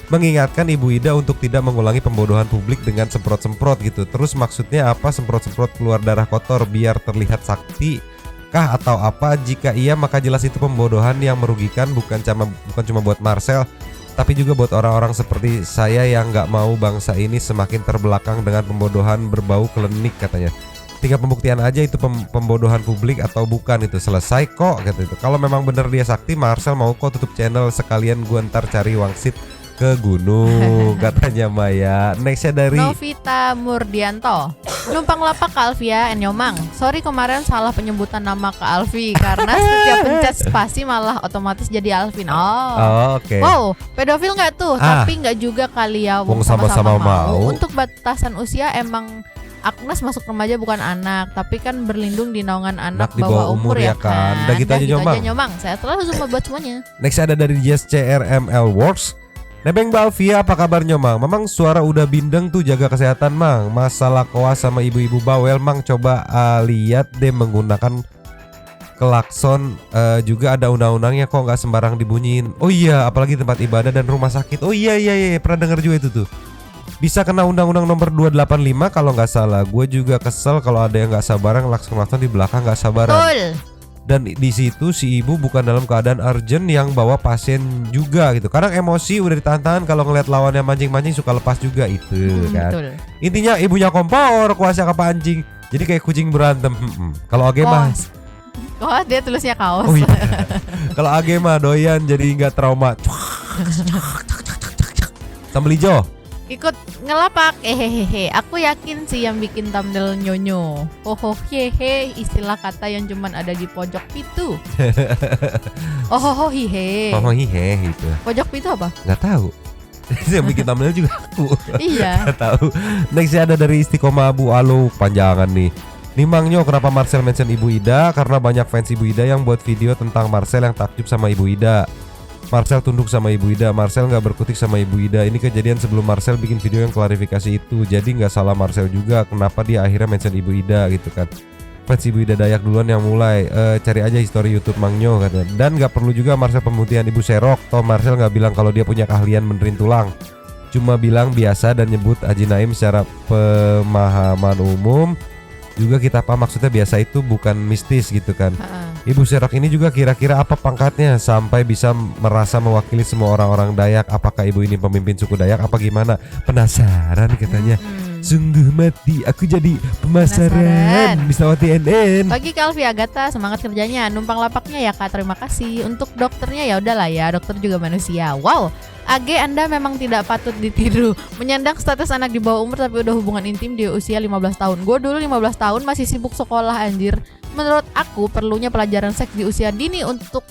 Mengingatkan Ibu Ida untuk tidak mengulangi pembodohan publik dengan semprot-semprot gitu. Terus maksudnya apa semprot-semprot keluar darah kotor biar terlihat sakti kah atau apa? Jika iya maka jelas itu pembodohan yang merugikan bukan cuma buat Marcel tapi juga buat orang-orang seperti saya yang nggak mau bangsa ini semakin terbelakang dengan pembodohan berbau klinik katanya. Tinggal pembuktian aja itu pembodohan publik atau bukan itu selesai kok gitu. Kalau memang bener dia sakti Marcel mau kok tutup channel sekalian gua ntar cari wangsit ke gunung katanya Maya. Nextnya dari Novita Murdianto. Numpang lapak ke Alfia Nyomang. Sorry kemarin salah penyebutan nama ke Alfi karena setiap pencet spasi malah otomatis jadi Alvin. Oke. Wow, pedofil nggak tuh? Tapi nggak juga kali ya. Wong sama-sama mau. Untuk batasan usia emang Agnes masuk remaja bukan anak, tapi kan berlindung di naungan anak bawah umur ya kan. Udah gitu aja Nyomang. Saya telah zoom buat semuanya. Next ada dari JSCRML Works. Nebeng Mbak Alfia, apa kabarnya Mang? Memang suara udah bindeng tuh, jaga kesehatan Mang. Masalah koas sama ibu-ibu bawel Mang, coba lihat deh menggunakan klakson. Juga ada undang-undangnya kok, nggak sembarang dibunyiin. Oh iya, apalagi tempat ibadah dan rumah sakit. Oh iya pernah dengar juga itu tuh. Bisa kena undang-undang nomor 285 kalau nggak salah. Gue juga kesel kalau ada yang nggak sabaran klakson di belakang nggak sabaran. Betul. Dan di situ si ibu bukan dalam keadaan urgent yang bawa pasien juga gitu. Kadang emosi udah ditahan-tahan kalau ngeliat lawannya mancing-mancing suka lepas juga itu kan. Betul. Intinya ibunya kompor, kuasnya kepancing. Jadi kayak kucing berantem. Kalau Age mah dia tulisnya kaos. Oh iya. Kalau Age mah doyan jadi nggak trauma. Sambal hijau. Ikut ngelapak, aku yakin sih yang bikin thumbnail nyonyo. Hehe, istilah kata yang cuman ada di pojok pitu. Hihe gitu. Pojok pitu apa? Nggak tahu. Yang bikin thumbnail juga aku. Iya. Nggak tahu. Next ada dari Istiqomah Abu Alu, panjangan nih. Nimangnya kenapa Marcel mention Ibu Ida? Karena banyak fans Ibu Ida yang buat video tentang Marcel yang takjub sama Ibu Ida. Marcel tunduk sama Ibu Ida. Marcel nggak berkutik sama Ibu Ida. Ini kejadian sebelum Marcel bikin video yang klarifikasi itu. Jadi nggak salah Marcel juga. Kenapa dia akhirnya mention Ibu Ida gitu kan? Fans Ibu Ida Dayak duluan yang mulai. Cari aja history YouTube Mang Nyo katanya. Dan nggak perlu juga Marcel pemutihan Ibu Serok. Toh Marcel nggak bilang kalau dia punya keahlian benerin tulang. Cuma bilang biasa dan nyebut Haji Naim secara pemahaman umum. Juga kita paham maksudnya biasa itu bukan mistis gitu kan. Ibu Serok ini juga kira-kira apa pangkatnya sampai bisa merasa mewakili semua orang-orang Dayak. Apakah ibu ini pemimpin suku Dayak apa gimana? Penasaran katanya. Sungguh mati aku jadi pemasaran Misawati NN. Pagi Kalvi Agatha, semangat kerjanya. Numpang lapaknya ya Kak, terima kasih. Untuk dokternya ya udahlah ya, dokter juga manusia. Wow. AG, Anda memang tidak patut ditiru. Menyandang status anak di bawah umur tapi udah hubungan intim di usia 15 tahun. Gue dulu 15 tahun masih sibuk sekolah anjir. Menurut aku perlunya pelajaran seks di usia dini untuk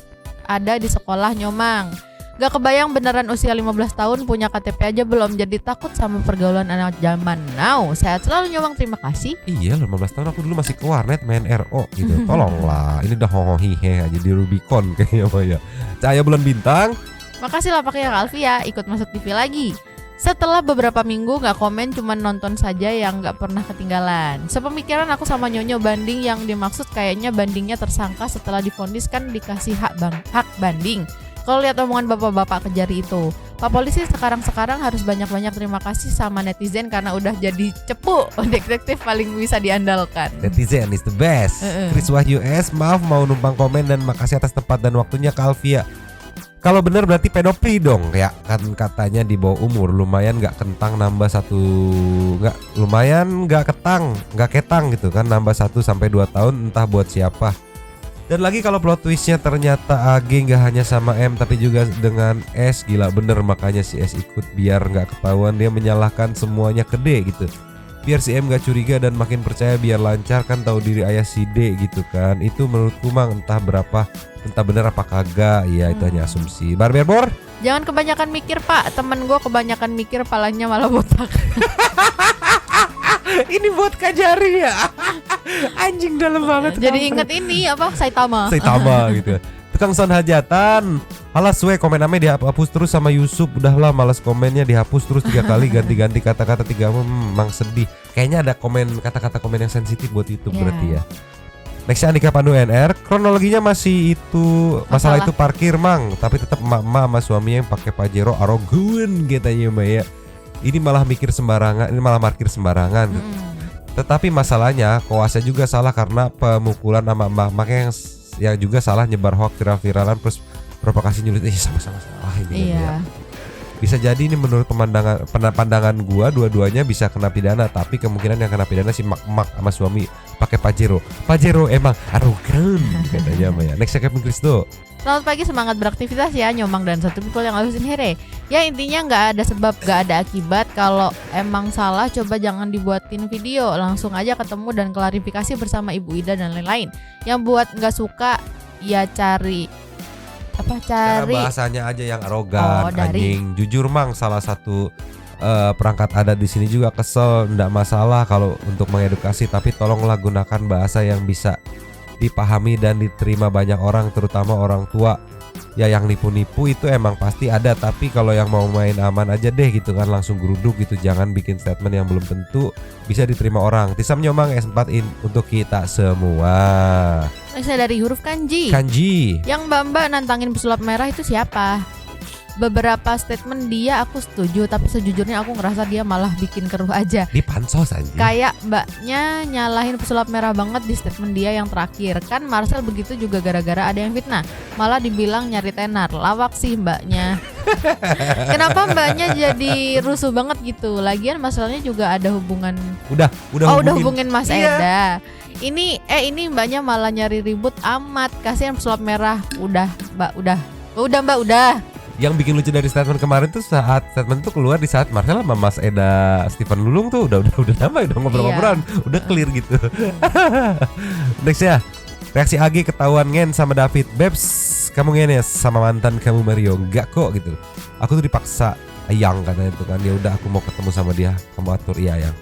ada di sekolah Nyomang. Gak kebayang beneran usia 15 tahun punya KTP aja belum, jadi takut sama pergaulan anak zaman now. Sehat selalu Nyomang, terima kasih. Iya 15 tahun aku dulu masih ke warnet main RO gitu. Tolonglah, ini udah hohohihe aja di Rubicon kayaknya Pak ya. Cahaya bulan bintang. Makasih lah pakai Kalvia, ikut masuk TV lagi. Setelah beberapa minggu gak komen, cuman nonton saja yang gak pernah ketinggalan. Sepemikiran aku sama Nyonyo, banding yang dimaksud kayaknya bandingnya tersangka setelah divonis kan dikasih hak banding. Kalau lihat omongan bapak-bapak kejari itu, Pak Polisi sekarang harus banyak-banyak terima kasih sama netizen karena udah jadi cepu detektif paling bisa diandalkan. Netizen is the best. Chris Wahyu S, maaf mau numpang komen dan makasih atas tempat dan waktunya Kalvia. Kalau benar berarti pedofili dong, ya kan katanya di bawah umur, lumayan nggak kentang nambah satu, nggak ketang gitu kan, nambah 1 sampai 2 tahun entah buat siapa. Dan lagi kalau plot twistnya ternyata AG nggak hanya sama M tapi juga dengan S, gila bener, makanya si S ikut biar nggak ketahuan dia menyalahkan semuanya ke D gitu. Biar si M gak curiga dan makin percaya, biar lancar kan tahu diri ayah si D gitu kan. Itu menurutku Mang entah bener apa kagak, ya itu hanya asumsi. Barber Bor? Jangan kebanyakan mikir Pak, temen gue kebanyakan mikir palanya malah botak. Ini buat Kajari ya. Anjing dalam banget. Jadi inget ini apa, Saitama gitu. Tukang sound hajatan. Alas we komen namanya dihapus terus sama Yusuf. Udahlah malas komennya, dihapus terus 3 kali ganti-ganti kata-kata 3. Emang sedih. Kayaknya ada komen kata-kata komen yang sensitif buat YouTube berarti ya. Nextnya Andika Pandu NR. Kronologinya masih itu masalah itu parkir Mang, tapi tetap emak-emak sama suaminya yang pakai Pajero arogan katanya Mbak ya. Ini malah parkir sembarangan. Tetapi masalahnya koasnya juga salah karena pemukulan sama emak-emak yang juga salah nyebar hoax viral-viralan plus provokasi nyulit. Sama-sama salah ini ya. Bisa jadi ini menurut pandangan gua dua-duanya bisa kena pidana, tapi kemungkinan yang kena pidana si mak sama suami pakai Pajero. Pajero emang arogan katanya Mbak ya. Next Kevin Kristo. Selamat pagi, semangat beraktivitas ya Nyomang dan satu people yang halusin here. Ya intinya nggak ada sebab, nggak ada akibat. Kalau emang salah coba jangan dibuatin video, langsung aja ketemu dan klarifikasi bersama Ibu Ida dan lain-lain. Yang buat nggak suka ya cari cara bahasanya aja yang arogan, anjing. Jujur Mang, salah satu perangkat adat di sini juga kesel. Nggak masalah kalau untuk mengedukasi, tapi tolonglah gunakan bahasa yang bisa dipahami dan diterima banyak orang, terutama orang tua. Ya yang nipu-nipu itu emang pasti ada, tapi kalau yang mau main aman aja deh gitu kan, langsung geruduk gitu. Jangan bikin statement yang belum tentu bisa diterima orang. Tisam Nyomang S4 untuk kita semua. Saya dari huruf kanji. Yang Mbak nantangin pesulap merah itu siapa? Beberapa statement dia aku setuju, tapi sejujurnya aku ngerasa dia malah bikin keruh aja. Di pansos aja. Kayak Mbaknya nyalahin pesulap merah banget di statement dia yang terakhir. Kan Marcel begitu juga gara-gara ada yang fitnah. Malah dibilang nyari tenar. Lawak sih Mbaknya. Kenapa Mbaknya jadi rusuh banget gitu? Lagian masalahnya juga ada hubungan. Udah hubungin Mas Eda. Ini Mbaknya malah nyari ribut amat. Kasihan pesulap merah. Udah Mbak. Yang bikin lucu dari statement kemarin tuh saat statement tuh keluar di saat Marcel sama Mas Eda Stephen Lulung tuh udah nambah, udah ngobrol-ngobrolan, udah clear gitu. Next ya, reaksi AG ketahuan ngen sama David. Babs, kamu ngen ya sama mantan kamu Mario? Enggak kok gitu. Aku tuh dipaksa Ayang katanya itu kan. Ya udah aku mau ketemu sama dia, kamu atur. Iya Ayang.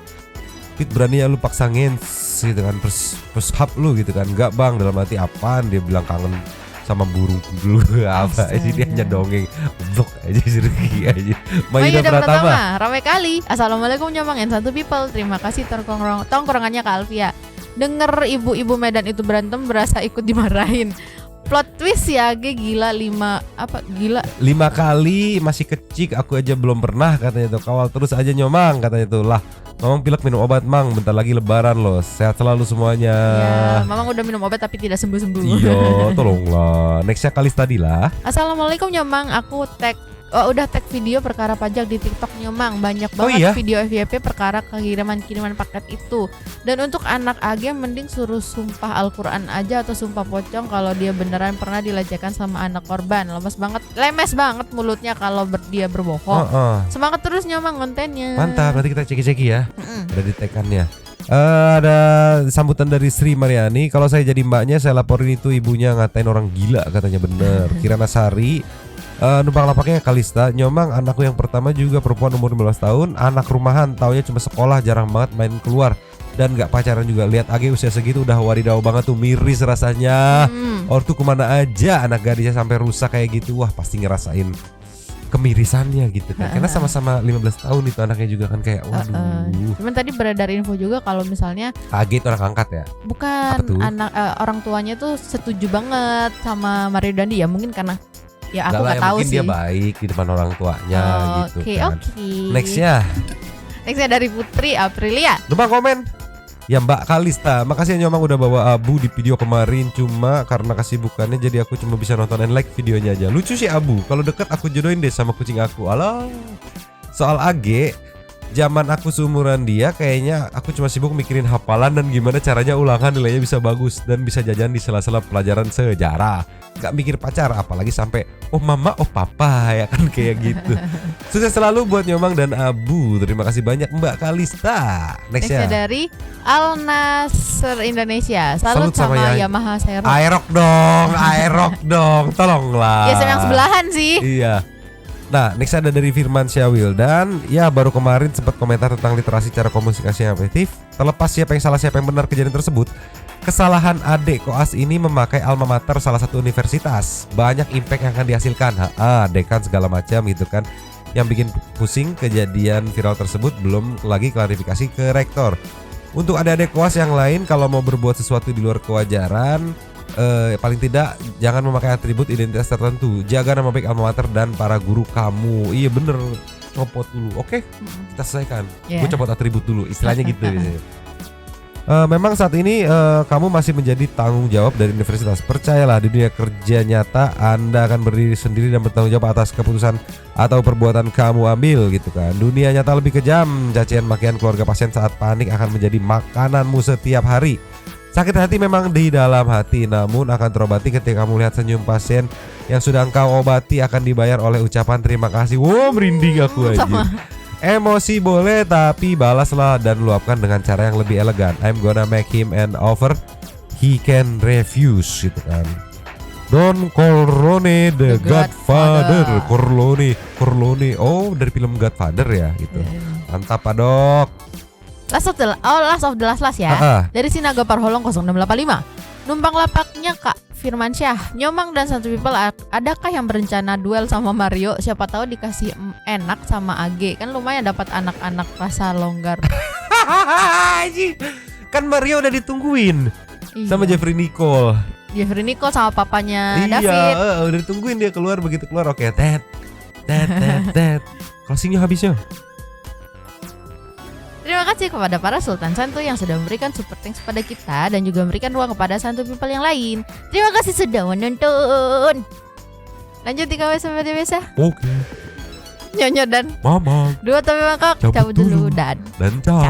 Fit berani ya lu paksa ngen gitu kan, terus hap lu gitu kan. Enggak bang, dalam hati apaan, dia bilang kangen sama burung dulu apa aja, dia hanya dongeng blok aja Sirki aja. Mayuda Pratama ramai kali. Assalamualaikum Nyomang and Satu People, terima kasih tongkrongannya Kak Alfia. Denger ibu-ibu Medan itu berantem berasa ikut dimarahin. Plot twist ya, gila 5 kali, masih kecil aku aja belum pernah katanya tuh. Kawal terus aja Nyomang katanya tuh. Lah Mamang pilek minum obat Mang, bentar lagi lebaran loh. Sehat selalu semuanya. Ya, Mamang udah minum obat tapi tidak sembuh-sembuh. Iya, tolonglah. Nextnya Kalis tadi lah. Assalamualaikum Nyomang, aku udah tag video perkara pajak di TikTok Nyomang. Banyak banget video FYP perkara kiriman paket itu. Dan untuk anak AG mending suruh sumpah Al-Quran aja atau sumpah pocong kalau dia beneran pernah dilecehkan sama anak korban. Lemes banget mulutnya kalau dia berbohong. Semangat terus Nyomang kontennya. Mantap, nanti kita ceki-ceki ya. Ada di tag-annya. Ada sambutan dari Sri Mariani. Kalau saya jadi mbaknya saya laporin itu ibunya ngatain orang gila katanya, bener. Kirana Sari numpang lapaknya Kalista. Nyomang, anakku yang pertama juga perempuan umur 15 tahun, anak rumahan, taunya cuma sekolah, jarang banget main keluar dan gak pacaran juga. Lihat AG usia segitu udah wadidaw banget tuh, miris rasanya. Ortu kemana aja anak gadisnya sampai rusak kayak gitu. Wah pasti ngerasain kemirisannya gitu kan, karena sama-sama 15 tahun itu anaknya juga kan kayak waduh. Cuman tadi beredar info juga kalau misalnya AG itu anak angkat ya? Bukan, anak orang tuanya tuh setuju banget sama Mario Dandi ya, mungkin karena ya aku nggak tahu mungkin sih. Dia baik di depan orang tuanya gitu kan. Nextnya dari Putri Aprilia. Lupa komen. Ya Mbak Kalista, makasih ya Nyomang udah bawa Abu di video kemarin. Cuma karena kesibukannya jadi aku cuma bisa nonton and like videonya aja. Lucu sih Abu, kalau deket aku jodohin deh sama kucing aku. Alah. Soal AG, zaman aku seumuran dia kayaknya aku cuma sibuk mikirin hafalan dan gimana caranya ulangan nilainya bisa bagus dan bisa jajan di sela-sela pelajaran sejarah. Gak mikir pacar, apalagi sampai oh mama oh papa ya kan kayak gitu. Sukses selalu buat Nyomang dan Abu. Terima kasih banyak Mbak Kalista. Nextnya dari Al Nasr Indonesia. Salut sama Yamaha Sero. Aerox dong, tolonglah. Ya sama yang sebelahan sih. Iya. Nah, next ada dari Firman Syawil. Dan ya baru kemarin sempat komentar tentang literasi cara komunikasi yang efektif. Terlepas siapa yang salah siapa yang benar kejadian tersebut, kesalahan adik koas ini memakai alma mater salah satu universitas. Banyak impact yang akan dihasilkan. Dekan segala macam gitu kan. Yang bikin pusing kejadian viral tersebut, belum lagi klarifikasi ke rektor. Untuk adik-adik koas yang lain, kalau mau berbuat sesuatu di luar kewajaran, paling tidak jangan memakai atribut identitas tertentu. Jaga nama baik alma mater dan para guru kamu. Iya bener, copot dulu. Oke, kita selesaikan. Gue copot atribut dulu, istilahnya gitu. Memang saat ini kamu masih menjadi tanggung jawab dari universitas. Percayalah, di dunia kerja nyata Anda akan berdiri sendiri dan bertanggung jawab atas keputusan atau perbuatan kamu ambil gitu kan. Dunia nyata lebih kejam. Cacian makian keluarga pasien saat panik akan menjadi makananmu setiap hari. Sakit hati memang di dalam hati, namun akan terobati ketika kamu lihat senyum pasien yang sudah engkau obati akan dibayar oleh ucapan terima kasih. Wow, merinding aku aja. Emosi boleh, tapi balaslah dan luapkan dengan cara yang lebih elegan. I'm gonna make him an offer he can refuse gitu kan. Don Corleone the Godfather. Corleone. Oh, dari film Godfather ya gitu. Mantap Pak Dok. Last of the last ya. Dari Sinaga Parholong 0685. Numpang lapaknya Kak Firmansyah, Nyomang dan Satu People, adakah yang berencana duel sama Mario? Siapa tahu dikasih enak sama AG. Kan lumayan dapat anak-anak rasa longgar. Kan Mario udah ditungguin sama Jeffrey Nicole sama papanya David. Iya, udah ditungguin dia keluar. Begitu keluar oke, tet. Closingnya habisnya. Terima kasih kepada para Sultan Santu yang sudah memberikan super thanks kepada kita dan juga memberikan ruang kepada Santu People yang lain. Terima kasih sudah menonton. Lanjut di KW seperti biasa. Oke. Nyonya dan Mama. Dua tapi mangkok cabut dulu dan ciao.